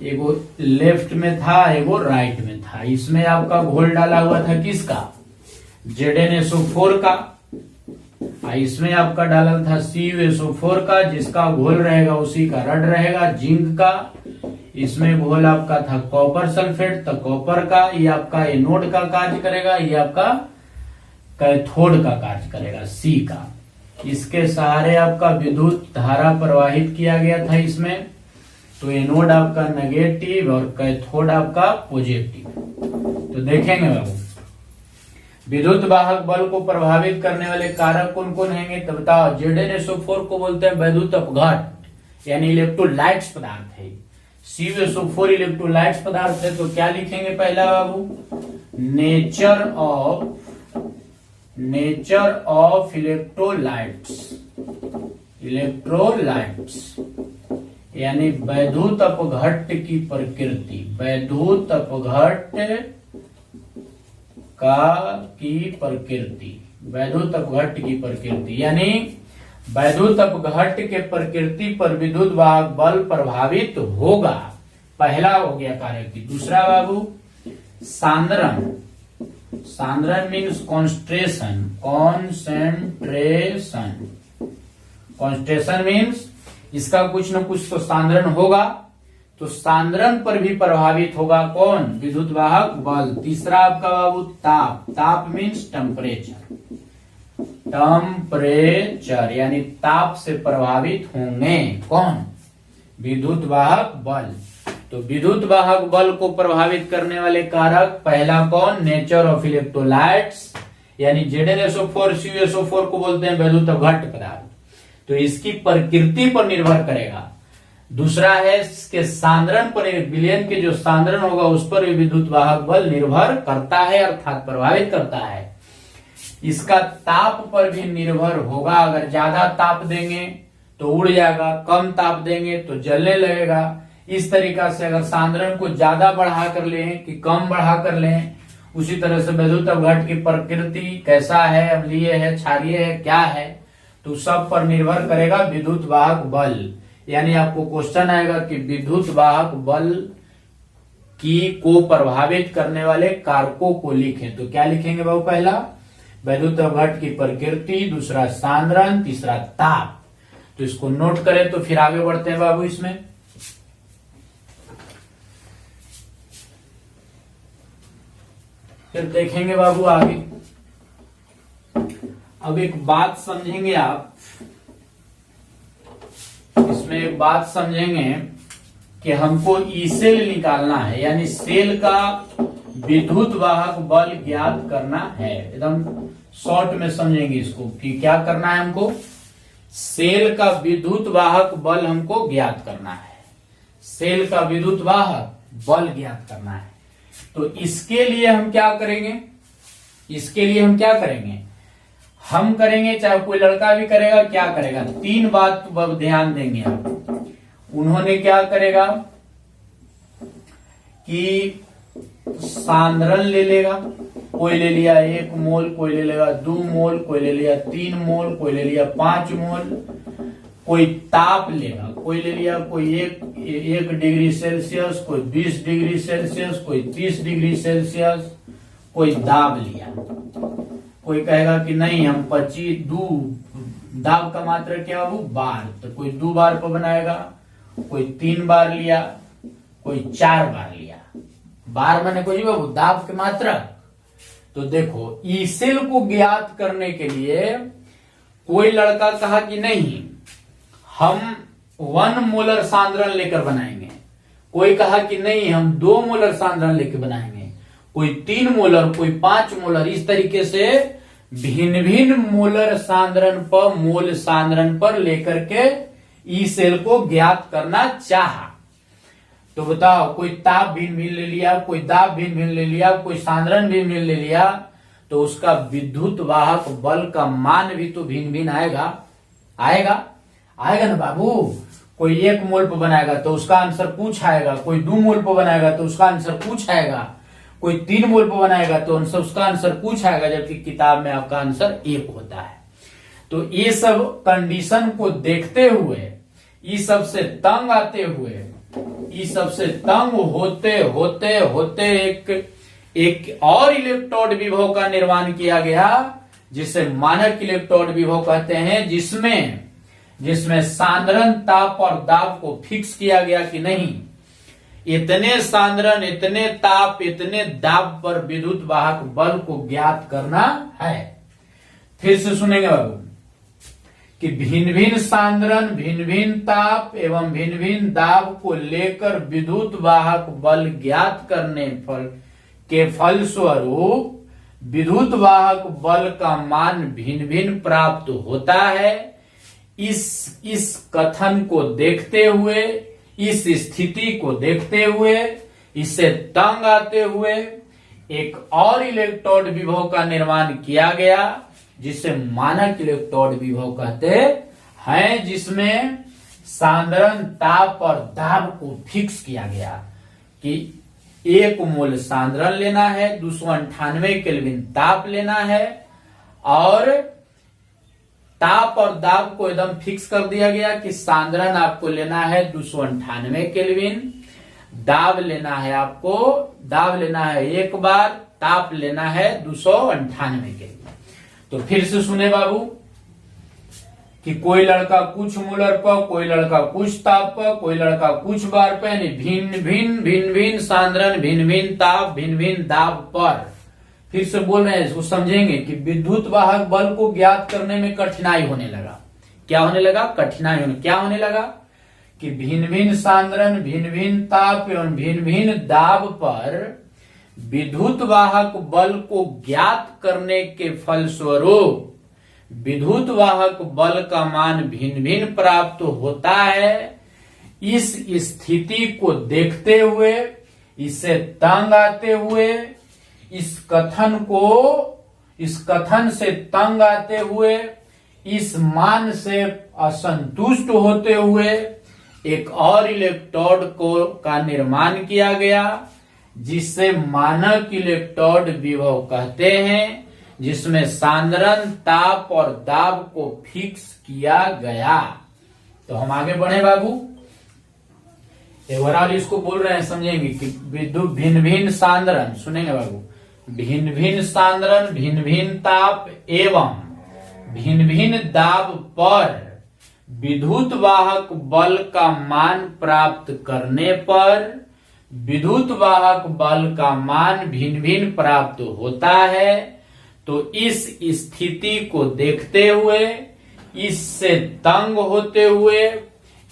एगो लेफ्ट में था, एगो राइट में था। इसमें आपका घोल डाला हुआ था किसका? ZnSO4 का। इसमें आपका डाला था CuSO4 का, जिसका घोल रहेगा उसी का रड रहेगा, जिंक का। इसमें घोल आपका था कॉपर सल्फेट, तो कॉपर का। ये आपका एनोड का कार्य करेगा, ये आपका कैथोड का कार्य करेगा, C का। इसके सहारे आपका विद्युत धारा प्रवाहित किया गया था इसमें। तो एनोड आपका नेगेटिव और कैथोड आपका पॉजिटिव। तो देखेंगे बाबू, विद्युत वाहक बल को प्रभावित करने वाले कारक कौन कौन हैंगे? तो बताओ। ZnSO4 को बोलते हैं वैद्युत अपघट यानी इलेक्ट्रोलाइट्स पदार्थ है। CuSO4 इलेक्ट्रोलाइट्स पदार्थ है। तो क्या लिखेंगे पहला बाबू? नेचर ऑफ इलेक्ट्रोलाइट्स यानी वैद्युत अपघट्ट की प्रकृति, वैद्युत अपघट्ट की प्रकृति यानी वैद्युत अपघट्ट के प्रकृति पर विद्युत वाहक बल प्रभावित होगा। पहला हो गया कार्य की। दूसरा बाबू, सांद्रण मीन्स कॉन्सेंट्रेशन मीन्स इसका कुछ न कुछ तो सांद्रण होगा। तो सांद्रण पर भी प्रभावित होगा कौन? विद्युत वाहक बल। तीसरा आपका बाबू ताप मीन्स टेम्परेचर यानी ताप से प्रभावित होंगे कौन? विद्युत वाहक बल। तो विद्युत वाहक बल को प्रभावित करने वाले कारक पहला कौन? नेचर ऑफ इलेक्ट्रोलाइट्स यानी ZnSO4 CuSO4 को बोलते हैं वैद्युत अपघट्ट पदार्थ। तो इसकी प्रकृति पर निर्भर करेगा। दूसरा है इसके सांद्रण पर, विलयन के जो सांद्रण होगा उस पर भी विद्युत वाहक बल निर्भर करता है अर्थात प्रभावित करता है। इसका ताप पर भी निर्भर होगा। अगर ज्यादा ताप देंगे तो उड़ जाएगा, कम ताप देंगे तो जलने लगेगा। इस तरीका से अगर सांद्रण को ज्यादा बढ़ा कर लें कि कम बढ़ा कर लें, उसी तरह से विद्युत अपघट्ट की प्रकृति कैसा है, अम्लीय है, क्षारीय है, क्या है, तो सब पर निर्भर करेगा विद्युत वाहक बल। यानी आपको क्वेश्चन आएगा कि विद्युत वाहक बल को प्रभावित करने वाले कारकों को लिखें। तो क्या लिखेंगे बाबू? पहला विद्युत अपघट्ट की प्रकृति, दूसरा सांद्रण, तीसरा ताप। तो इसको नोट करें तो फिर आगे बढ़ते हैं बाबू। इसमें फिर देखेंगे बाबू आगे। अब एक बात समझेंगे आप, इसमें एक बात समझेंगे कि हमको ई सेल निकालना है यानी सेल का विद्युत वाहक बल ज्ञात करना है। एकदम शॉर्ट में समझेंगे इसको कि क्या करना है हमको। सेल का विद्युत वाहक बल हमको ज्ञात करना है। सेल का विद्युत वाहक बल ज्ञात करना है। तो इसके लिए हम क्या करेंगे? हम करेंगे, चाहे कोई लड़का भी करेगा, क्या करेगा? तीन बात ध्यान देंगे आप। उन्होंने क्या करेगा कि सांद्रण ले लेगा, कोई ले लिया 1 मोल, कोई ले लेगा 2 मोल, कोई ले लिया 3 मोल, कोई ले लिया 5 मोल। कोई ताप लेगा, कोई ले लिया कोई 1 डिग्री सेल्सियस, कोई 20 डिग्री सेल्सियस, कोई 30 डिग्री सेल्सियस, कोई दाब लिया। कोई कहेगा कि नहीं हम 25 दाब का मात्रा क्या हो? बार। तो कोई 2 बार पर बनाएगा, कोई 3 बार लिया, कोई 4 बार लिया। बार माने कोई बाबू दाब की मात्रा। तो देखो ई सेल को ज्ञात करने के लिए कोई लड़का कहा कि नहीं हम 1 मोलर सांद्रण लेकर बनाएंगे, कोई कहा कि नहीं हम 2 मोलर सांद्रण लेकर बनाएंगे, कोई 3 मोलर, कोई 5 मोलर। इस तरीके से भिन्न भिन्न मोलर सांद्रण पर लेकर के ई सेल को ज्ञात करना चाहा। तो बताओ कोई ताप भिन्न भिन्न ले लिया, कोई दाब भिन्न भिन्न ले लिया, कोई सांद्रण भिन्न भिन्न ले लिया, तो उसका विद्युत वाहक बल का मान भी तो भिन्न भिन्न आएगा ना बाबू। कोई 1 मोल पर बनाएगा तो उसका आंसर कुछ आएगा, कोई 2 मोल पर बनाएगा तो उसका आंसर कुछ आएगा, कोई 3 मोल पर बनाएगा तो उसका आंसर कुछ आएगा, जबकि किताब में आपका आंसर 1 होता है। तो ये सब कंडीशन को देखते हुए, इस सब से तंग आते हुए, इस सब से तंग होते होते होते एक और इलेक्ट्रोड विभव का निर्माण किया गया, जिसे मानक इलेक्ट्रोड विभव कहते हैं, जिसमें सांद्रण, ताप और दाब को फिक्स किया गया कि नहीं, इतने सांद्रण, इतने ताप, इतने दाब पर विद्युत वाहक बल को ज्ञात करना है। फिर से सुनेंगे बाबू कि भिन्न भिन्न सांद्रण, भिन्न भिन्न ताप एवं भिन्न भिन्न दाब को लेकर विद्युत वाहक बल ज्ञात करने के फलस्वरूप विद्युत वाहक बल का मान भिन्न भिन्न प्राप्त होता है। इस कथन को देखते हुए, इस स्थिति को देखते हुए, इससे तंग आते हुए एक और इलेक्ट्रोड विभव का निर्माण किया गया, जिसे मानक इलेक्ट्रोड विभव कहते हैं, जिसमें सांद्रण, ताप और दाब को फिक्स किया गया कि 1 मोल सांद्रण लेना है, 298 केल्विन ताप लेना है, और ताप और दाब को एकदम फिक्स कर दिया गया कि सांद्रण आपको लेना है 298 केल्विन, दाब लेना है 1 बार, ताप लेना है 298 केल्विन। तो फिर से सुने बाबू कि कोई लड़का कुछ मोलर पर, कोई लड़का कुछ ताप पर, कोई लड़का कुछ बार पर, यानी भिन्न भिन्न सांद्रण, भिन्न भिन्न ताप, भिन्न भिन्न दाब पर। फिर से बोल रहे हैं, इसको समझेंगे कि विद्युत वाहक बल को ज्ञात करने में कठिनाई होने लगा। क्या होने लगा? क्या होने लगा कि भिन्न भिन्न सांद्रण, भिन्न भिन्न ताप एवं भिन्न भिन्न दाब पर विद्युत वाहक बल को ज्ञात करने के फलस्वरूप विद्युत वाहक बल का मान भिन्न भिन्न प्राप्त होता है। इस स्थिति को देखते हुए, इससे तंग आते हुए, इस कथन से तंग आते हुए, इस मान से असंतुष्ट होते हुए एक और इलेक्ट्रोड का निर्माण किया गया, जिसे मानक इलेक्ट्रोड विभव कहते हैं, जिसमें सांद्रण, ताप और दाब को फिक्स किया गया। तो हम आगे बढ़े बाबू, ओवरऑल इसको बोल रहे हैं, समझेंगे कि विद्युत भिन्न भिन्न सांद्रण, सुनेंगे बाबू, भिन्न भिन्न सांद्रण, भिन्न भिन्न ताप एवं भिन्न भिन्न दाब पर विद्युत वाहक बल का मान प्राप्त करने पर विद्युत वाहक बल का मान भिन्न भिन्न प्राप्त होता है। तो इस स्थिति को देखते हुए, इससे तंग होते हुए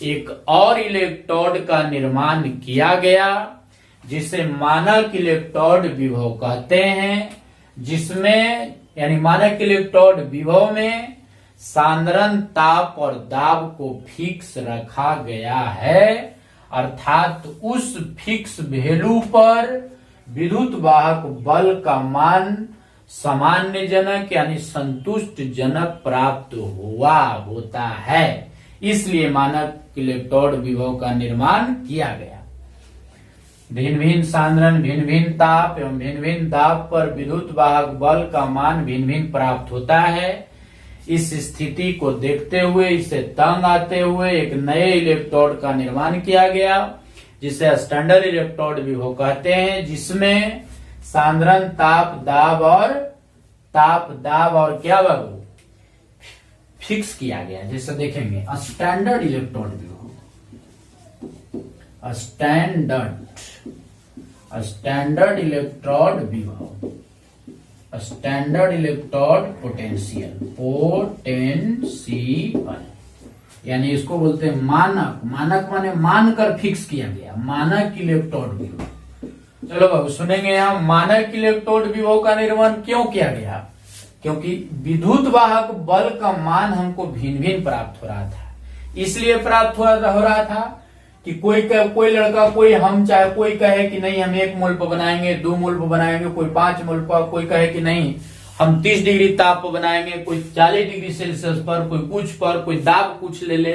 एक और इलेक्ट्रोड का निर्माण किया गया, जिसे मानक इलेक्ट्रोड विभव कहते हैं, जिसमें यानी मानक इलेक्ट्रोड विभव में सांद्रण, ताप और दाब को फिक्स रखा गया है, अर्थात उस फिक्स वैल्यू पर विद्युत वाहक बल का मान सामान्यजनक यानी संतुष्टजनक प्राप्त होता है। इसलिए मानक इलेक्ट्रोड विभव का निर्माण किया गया। भिन्न भिन्न सांद्रण, भिन्न भिन्न ताप एवं भिन्न भिन्न दाब पर विद्युत वाहक बल का मान भिन्न भिन्न प्राप्त होता है। इस स्थिति को देखते हुए, इससे तंग आते हुए एक नए इलेक्ट्रोड का निर्माण किया गया, जिसे स्टैंडर्ड इलेक्ट्रोड विभव कहते हैं, जिसमें सांद्रण, ताप दाब और क्या बाबू फिक्स किया गया। जैसे देखेंगे स्टैंडर्ड इलेक्ट्रोड विभव, स्टैंडर्ड इलेक्ट्रोड विभव, स्टैंडर्ड इलेक्ट्रोड पोटेंशियल, यानी इसको बोलते हैं मानक माने मानकर फिक्स किया गया, मानक इलेक्ट्रोड विभव। चलो बाबू सुनेंगे यहाँ मानक इलेक्ट्रोड विभव का निर्माण क्यों किया गया? क्योंकि विद्युत वाहक बल का मान हमको भिन्न भिन्न प्राप्त हो रहा था। इसलिए प्राप्त हो रहा था कि कोई लड़का, कोई हम चाहे कोई कहे कि नहीं हम 1 मोल पर बनाएंगे, 2 मोल पर बनाएंगे, कोई 5 मोल पर, कोई कहे कि नहीं हम 30 डिग्री ताप पर बनाएंगे, कोई 40 डिग्री सेल्सियस पर, कोई कुछ पर, कोई दाब कुछ ले ले,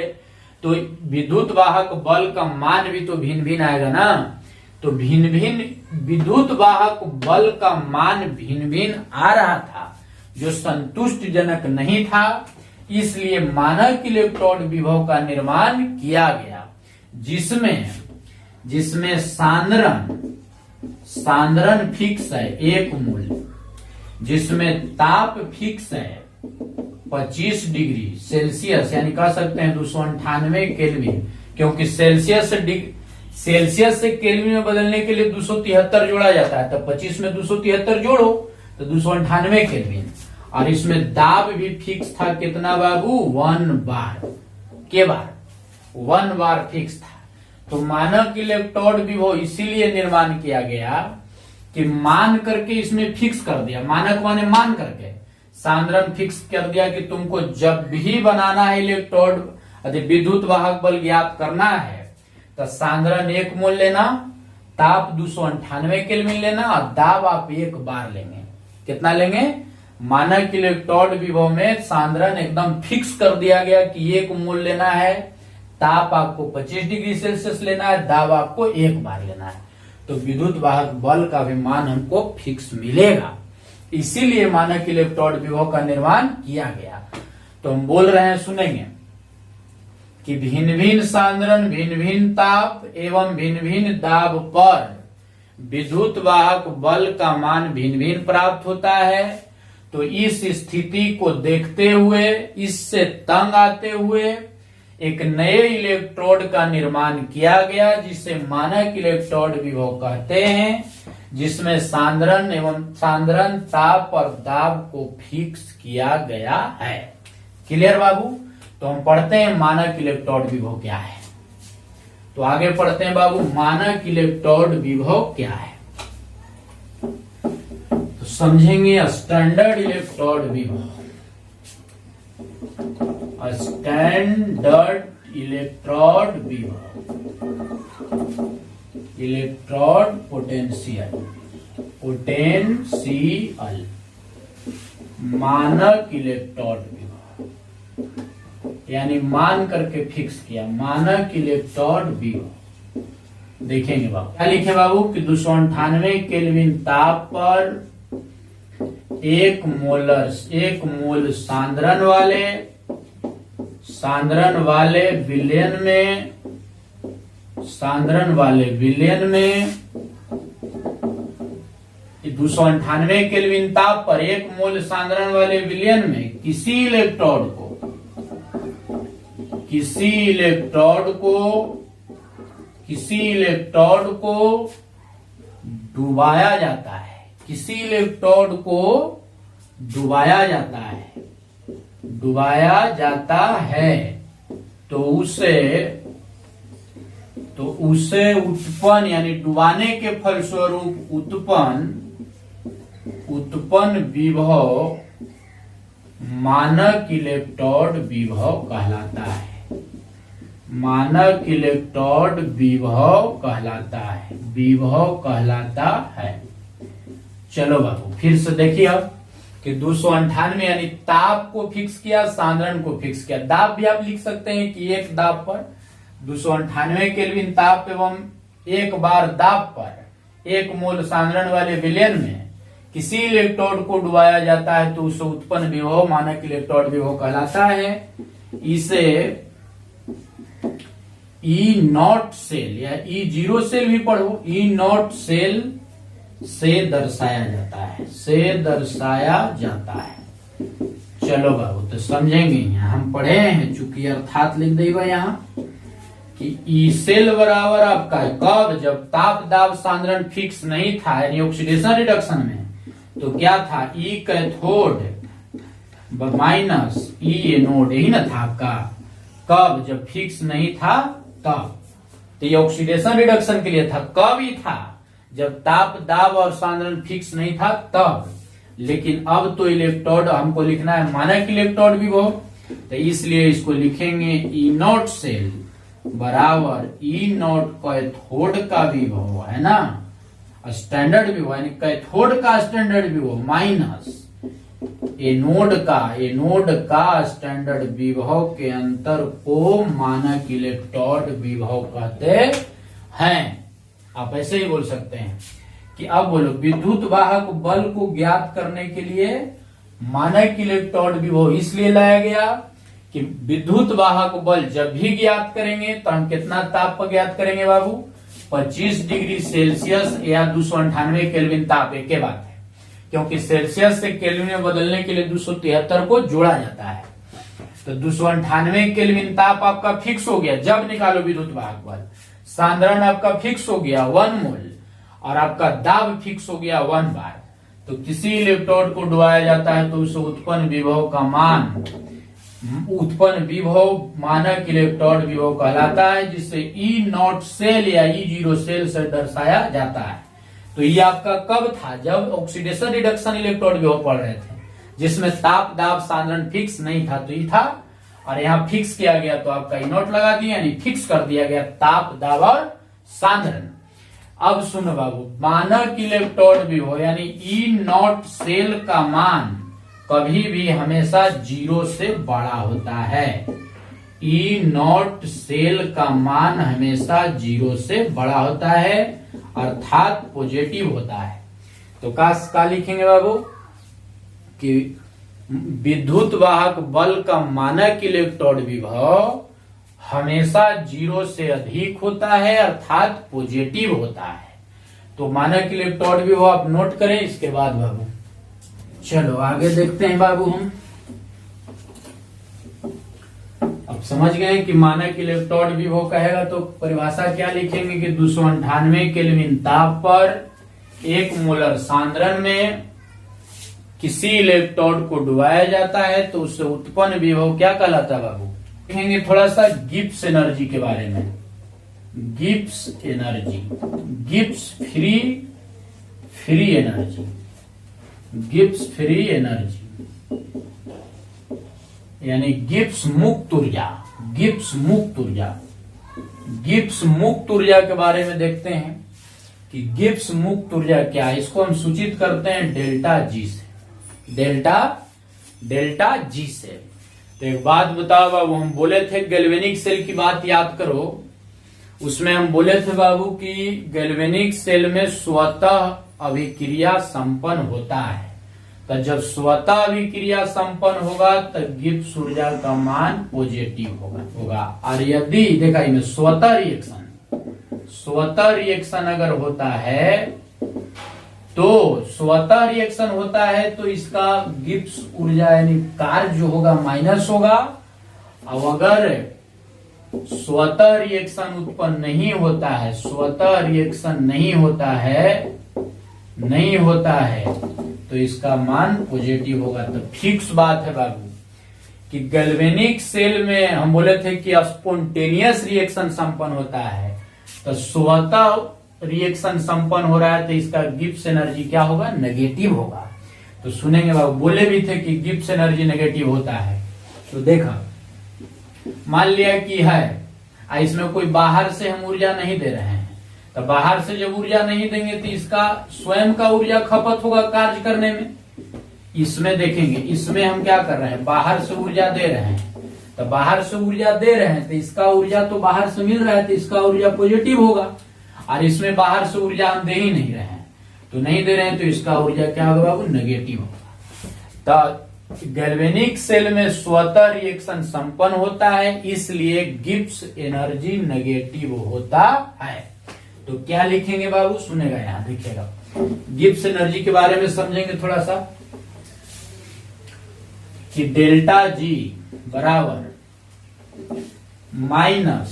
तो विद्युत वाहक बल का मान भी तो भिन्न भिन्न आएगा ना। तो भिन्न भिन्न विद्युत वाहक बल का मान भिन्न भिन्न आ रहा था, जो संतुष्टिजनक नहीं था। इसलिए मानक इलेक्ट्रोड विभव का निर्माण किया गया, जिसमें सांद्रण फिक्स है 1 मूल, जिसमें ताप फिक्स है 25 डिग्री सेल्सियस, यानी कह सकते हैं 298 केल्विन, क्योंकि सेल्सियस से केल्विन में बदलने के लिए 273 जोड़ा जाता है, तो 25 में 273 जोड़ो तो 298 केल्विन। और इसमें दाब भी फिक्स था, कितना बाबू? 1 बार के बार 1 बार फिक्स था। तो मानक इलेक्ट्रोड विभव इसीलिए निर्माण किया गया कि मान करके इसमें फिक्स कर दिया, मानक माने मान करके, सांद्रण फिक्स कर दिया कि तुमको जब भी बनाना है इलेक्ट्रोड यदि विद्युत वाहक बल ज्ञात करना है तो सांद्रण 1 मोल लेना, ताप 298 केल्विन लेना और दाब आप 1 बार लेंगे। कितना लेंगे? मानक इलेक्ट्रोड विभव में सांद्रण एकदम फिक्स कर दिया गया कि 1 मोल लेना है, ताप आपको 25 डिग्री सेल्सियस लेना है, दाब आपको 1 बार लेना है। तो विद्युत वाहक बल का भी मान हमको फिक्स मिलेगा, इसीलिए मानक इलेक्ट्रोड विभव का निर्माण किया गया। तो हम बोल रहे हैं, सुनेंगे कि भिन्न भिन्न सांद्रण, भिन्न भिन्न ताप एवं भिन्न भिन्न दाब पर विद्युत वाहक बल का मान भिन्न भिन्न प्राप्त होता है। तो इस स्थिति को देखते हुए, इससे तंग आते हुए एक नए इलेक्ट्रोड का निर्माण किया गया, जिसे मानक इलेक्ट्रोड विभव कहते हैं, जिसमें सांद्रण ताप और दाब को फिक्स किया गया है। क्लियर बाबू? तो हम पढ़ते हैं मानक इलेक्ट्रोड विभव क्या है। तो आगे पढ़ते हैं बाबू, मानक इलेक्ट्रोड विभव क्या है। तो समझेंगे स्टैंडर्ड इलेक्ट्रोड विभव, स्टैंडर्ड इलेक्ट्रोड विभव, इलेक्ट्रोड पोटेंशियल, मानक इलेक्ट्रोड विभव, यानी मान करके फिक्स किया, मानक इलेक्ट्रोड विभव। देखेंगे बाबू क्या लिखे बाबू कि 298 केल्विन ताप पर 1 मोल सांद्रण वाले विलयन में 298 केल्विन ताप पर 1 मोल सांद्रण वाले विलयन में किसी इलेक्ट्रोड को डुबाया जाता है, डुबाया जाता है, तो उसे उत्पन्न, यानी डुबाने के फलस्वरूप उत्पन्न विभव मानक इलेक्ट्रोड विभव कहलाता है, मानक इलेक्ट्रोड विभव कहलाता है। चलो बाबू फिर से देखिए अब कि 298 यानी ताप को फिक्स किया, सांद्रण को फिक्स किया, दाब भी आप लिख सकते हैं कि 1 दाब पर 298 केल्विन ताप एवं 1 बार दाब पर 1 मोल सांद्रण वाले विलयन में किसी इलेक्ट्रोड को डुबाया जाता है, तो उसे उत्पन्न विभव मानक इलेक्ट्रोड विभव कहलाता है। इसे ई नॉट सेल या ई जीरो सेल भी पढ़ो, ई नॉट सेल से दर्शाया जाता है, चलो बाबू तो समझेंगे। यहाँ हम पढ़े हैं, चूंकि अर्थात लिख देगा यहाँ कि ई सेल बराबर आपका है कब? जब ताप दाब सांद्रण फिक्स नहीं था, यानी ऑक्सीडेशन रिडक्शन में, तो क्या था? ई कैथोड माइनस ई एनोड, यही ना था आपका। कब? जब फिक्स नहीं था तब। तो ये ऑक्सीडेशन रिडक्शन के लिए था। कब ही था? जब ताप दाब और सांद्रण फिक्स नहीं था तब। लेकिन अब तो इलेक्ट्रोड हमको लिखना है मानक इलेक्ट्रोड विभव, तो इसलिए इसको लिखेंगे ई नॉट सेल बराबर ई नॉट कैथोड का विभव, है ना, स्टैंडर्ड विभव, यानी कैथोड का स्टैंडर्ड विभव माइनस एनोड का स्टैंडर्ड विभव के अंतर को मानक इलेक्ट्रोड विभव कहते हैं। आप ऐसे ही बोल सकते हैं कि अब बोलो विद्युत वाहक बल को ज्ञात करने के लिए मानक इलेक्ट्रोड विभव इसलिए लाया गया कि विद्युत वाहक बल जब भी ज्ञात करेंगे तो हम कितना ताप पर ज्ञात करेंगे बाबू, 25 डिग्री सेल्सियस या 298 केल्विन ताप। एक के बात है, क्योंकि सेल्सियस से केल्विन में बदलने के लिए 273 को जोड़ा जाता है। तो 298 केल्विन ताप आपका फिक्स हो गया जब निकालो विद्युत वाहक बल। सांद्रण आपका फिक्स हो गया 1 मोल और आपका दाब फिक्स हो गया 1 बार। तो किसी इलेक्ट्रोड को डुबाया जाता है तो उसे उत्पन्न विभव का मान, उत्पन्न विभव मानक इलेक्ट्रोड विभव कहलाता है, जिसे ई नॉट सेल या ई जीरो सेल से दर्शाया जाता है। तो ये आपका कब था, जब ऑक्सीडेशन रिडक्शन इलेक्ट्रोड विभव पढ़ रहे थे, जिसमें ताप दाब सांद्रण फिक्स नहीं था, तो ये था। और यहाँ फिक्स किया गया तो आपका ई नॉट लगा दिया, यानी फिक्स कर दिया गया ताप दाब और सांद्रण। अब सुनो बाबू, मानक इलेक्ट्रोड विभव यानी ई नॉट सेल का मान कभी भी हमेशा 0 से बड़ा होता है। ई नॉट सेल का मान हमेशा 0 से बड़ा होता है, अर्थात पॉजिटिव होता है। तो का लिखेंगे बाबू कि विद्युत वाहक बल का मानक इलेक्ट्रोड विभव हमेशा 0 से अधिक होता है, अर्थात पॉजिटिव होता है। तो मानक इलेक्ट्रोड विभव आप नोट करें। इसके बाद बाबू चलो आगे देखते हैं बाबू। हम अब समझ गए कि मानक इलेक्ट्रोड विभव कहेगा तो परिभाषा क्या लिखेंगे कि 298 केल्विन ताप पर 1 मोलर सांद्रण में किसी इलेक्ट्रोड को डुबाया जाता है तो उससे उत्पन्न विभव क्या कहलाता है बाबू। देखेंगे थोड़ा सा गिब्स एनर्जी के बारे में। Gibbs energy, Gibbs free energy, Gibbs free energy यानी गिब्स मुक्त ऊर्जा। गिब्स मुक्त ऊर्जा, गिब्स मुक्त ऊर्जा के बारे में देखते हैं कि गिब्स मुक्त ऊर्जा क्या है। इसको हम सूचित करते हैं डेल्टा जी से। डेल्टा जी से। तो एक बात बताओ बाबू, हम बोले थे गैल्वेनिक सेल की बात याद करो। उसमें हम बोले थे बाबू कि गैल्वेनिक सेल में स्वतः अभिक्रिया संपन्न होता है। तो जब स्वतः अभिक्रिया संपन्न होगा तो गिब्स ऊर्जा का मान पॉजिटिव होगा। और यदि देखा इनमें स्वतः रिएक्शन अगर होता है तो स्वतः रिएक्शन होता है तो इसका गिब्स ऊर्जा यानी कार्य जो होगा माइनस होगा। अब अगर स्वतः रिएक्शन उत्पन्न नहीं होता है, स्वतः रिएक्शन नहीं होता है तो इसका मान पॉजिटिव होगा। तो फिक्स बात है बाबू कि गैल्वेनिक सेल में हम बोले थे कि स्पॉन्टेनियस रिएक्शन संपन्न होता है, तो स्वतः रिएक्शन संपन्न हो रहा है तो इसका गिब्स एनर्जी क्या होगा, नेगेटिव होगा। तो सुनेंगे बाबू, बोले भी थे कि गिब्स एनर्जी नेगेटिव होता है। तो देखा, मान लिया कि है इसमें कोई बाहर से हम ऊर्जा नहीं दे रहे हैं, तो बाहर से जब ऊर्जा नहीं देंगे तो इसका स्वयं का ऊर्जा खपत होगा कार्य करने में। इसमें देखेंगे, इसमें हम क्या कर रहे हैं, बाहर से ऊर्जा दे रहे हैं। तो बाहर से ऊर्जा दे रहे हैं तो इसका ऊर्जा तो बाहर से मिल रहा है तो इसका ऊर्जा पॉजिटिव होगा। और इसमें बाहर से ऊर्जा हम दे ही नहीं रहे हैं, तो नहीं दे रहे हैं तो इसका ऊर्जा क्या होगा बाबू, नेगेटिव होगा। तो गैल्वेनिक सेल में स्वतः रिएक्शन संपन्न होता है, इसलिए गिब्स एनर्जी नेगेटिव होता है। तो क्या लिखेंगे बाबू, सुनेगा यहां देखिएगा। गिब्स एनर्जी के बारे में समझेंगे थोड़ा सा कि डेल्टा जी बराबर माइनस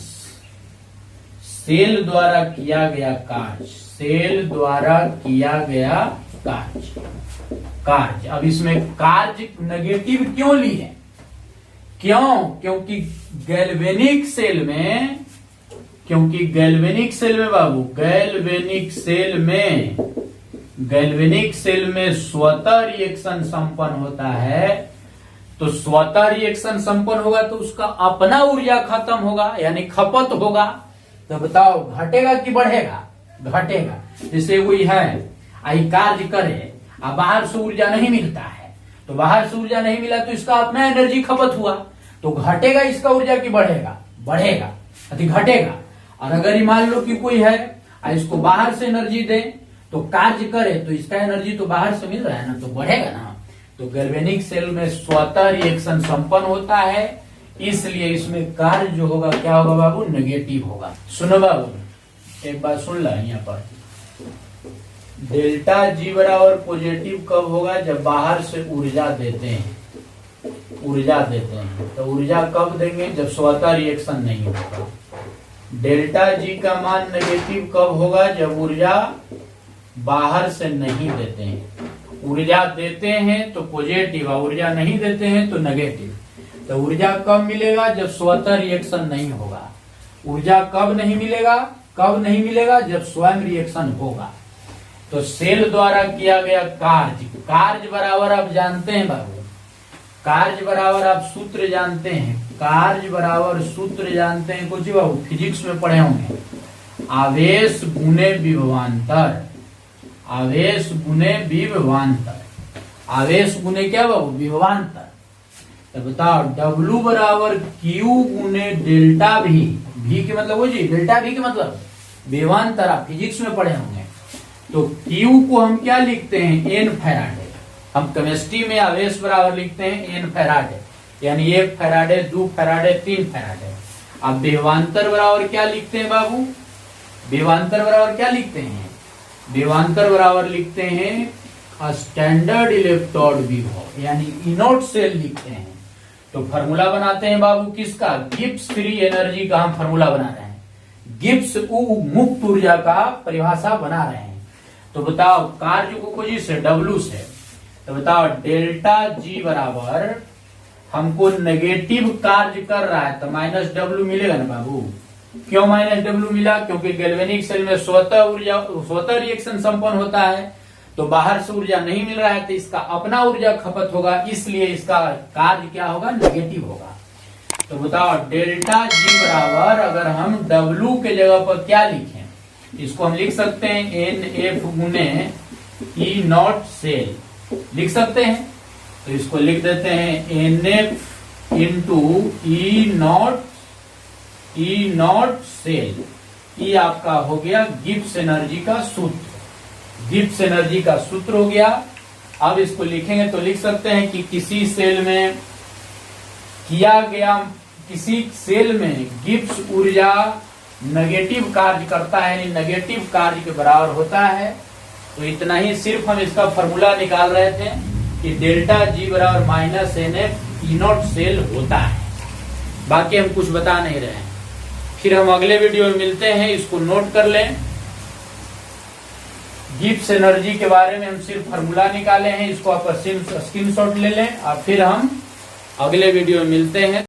सेल द्वारा किया गया कार्य, सेल द्वारा किया गया कार्य। अब इसमें कार्य नेगेटिव क्यों ली है, क्योंकि गैल्वेनिक सेल में बाबू, गैल्वेनिक सेल में स्वतः रिएक्शन संपन्न होता है। तो स्वतः रिएक्शन संपन्न होगा तो उसका अपना ऊर्जा खत्म होगा यानी खपत होगा। तो बताओ घटेगा कि बढ़ेगा, घटेगा। जैसे कोई है आई कार्य करे, अब बाहर से ऊर्जा नहीं मिलता है, तो बाहर से ऊर्जा नहीं मिला तो इसका अपना एनर्जी खपत हुआ, तो घटेगा इसका ऊर्जा की बढ़ेगा, बढ़ेगा अति घटेगा। और अगर मान लो कि कोई है इसको बाहर से एनर्जी दे तो कार्य करे तो इसका एनर्जी तो बाहर से मिल रहा है ना, तो बढ़ेगा ना। तो गैल्वेनिक सेल में स्वतः रिएक्शन संपन्न होता है, इसलिए इसमें कार्य जो होगा क्या होगा बाबू, नेगेटिव होगा। सुनो बाबू, एक बात सुन ला, यहाँ पर डेल्टा जी बराबर पॉजिटिव कब होगा, जब बाहर से ऊर्जा देते हैं, ऊर्जा देते हैं। तो ऊर्जा कब देंगे, जब स्वतः रिएक्शन नहीं होगा। डेल्टा जी का मान नेगेटिव कब होगा, जब ऊर्जा बाहर से नहीं देते हैं। ऊर्जा देते हैं तो पॉजिटिव, ऊर्जा नहीं देते हैं तो नेगेटिव। तो ऊर्जा कब मिलेगा, जब स्वतः रिएक्शन नहीं होगा। ऊर्जा कब नहीं मिलेगा, कब नहीं मिलेगा, जब स्वयं रिएक्शन होगा। तो सेल द्वारा किया गया कार्य, कार्य बराबर आप जानते हैं बाबू, कार्य बराबर आप सूत्र जानते हैं, कार्य बराबर सूत्र जानते हैं कुछ बाबू, फिजिक्स में पढ़े होंगे, आवेश गुने विभवांतर, आवेश गुने विभवांतर, आवेश गुने क्या बाबू, विभवांतर। तो बताओ W बराबर Q गुने डेल्टा भी, भी के मतलब वो जी, डेल्टा भी के मतलब विभवांतर, आप फिजिक्स में पढ़े होंगे। तो Q को हम क्या लिखते हैं, N फैराडे। हम केमिस्ट्री में आवेश बराबर लिखते हैं N फैराडे, यानी 1 फैराडे, 2 फैराडे, 3 फैराडे। अब विभवांतर बराबर क्या लिखते हैं बाबू, विभवांतर बराबर क्या लिखते हैं, विभवांतर बराबर लिखते हैं स्टैंडर्ड इलेक्ट्रोड विभव, यानी इनोट सेल लिखते हैं। तो फॉर्मूला बनाते हैं बाबू किसका, गिब्स फ्री एनर्जी का हम फॉर्मूला बना रहे हैं, गिब्स मुक्त ऊर्जा का परिभाषा बना रहे हैं। तो बताओ कार्य को खोजी से W से, तो बताओ डेल्टा जी बराबर हमको नेगेटिव कार्य कर रहा है तो -W मिलेगा ना बाबू। क्यों -W मिला, क्योंकि गैल्वेनिक सेल में स्वतः ऊर्जा, स्वतः रिएक्शन संपन्न होता है, तो बाहर से ऊर्जा नहीं मिल रहा है तो इसका अपना ऊर्जा खपत होगा, इसलिए इसका कार्य क्या होगा, नेगेटिव होगा। तो बताओ डेल्टा जी बराबर अगर हम W के जगह पर क्या लिखें, इसको हम लिख सकते हैं NF गुने E नॉट सेल, लिख सकते हैं। तो इसको लिख देते हैं NF into E not cell. ये आपका हो गया गिब्स एनर्जी का सूत्र, गिब्स एनर्जी का सूत्र हो गया। अब इसको लिखेंगे तो लिख सकते हैं कि किसी सेल में किया गया, किसी सेल में गिब्स ऊर्जा नेगेटिव कार्य करता है, यानी नेगेटिव कार्य के बराबर होता है। तो इतना ही सिर्फ हम इसका फॉर्मूला निकाल रहे थे कि डेल्टा जी बराबर -NF E नॉट सेल होता है, बाकी हम कुछ बता नहीं रहे हैं। फिर हम अगले वीडियो में मिलते हैं, इसको नोट कर लें। गिब्स एनर्जी के बारे में हम सिर्फ फॉर्मूला निकाले हैं, इसको आप स्क्रीनशॉट ले लें और फिर हम अगले वीडियो में मिलते हैं।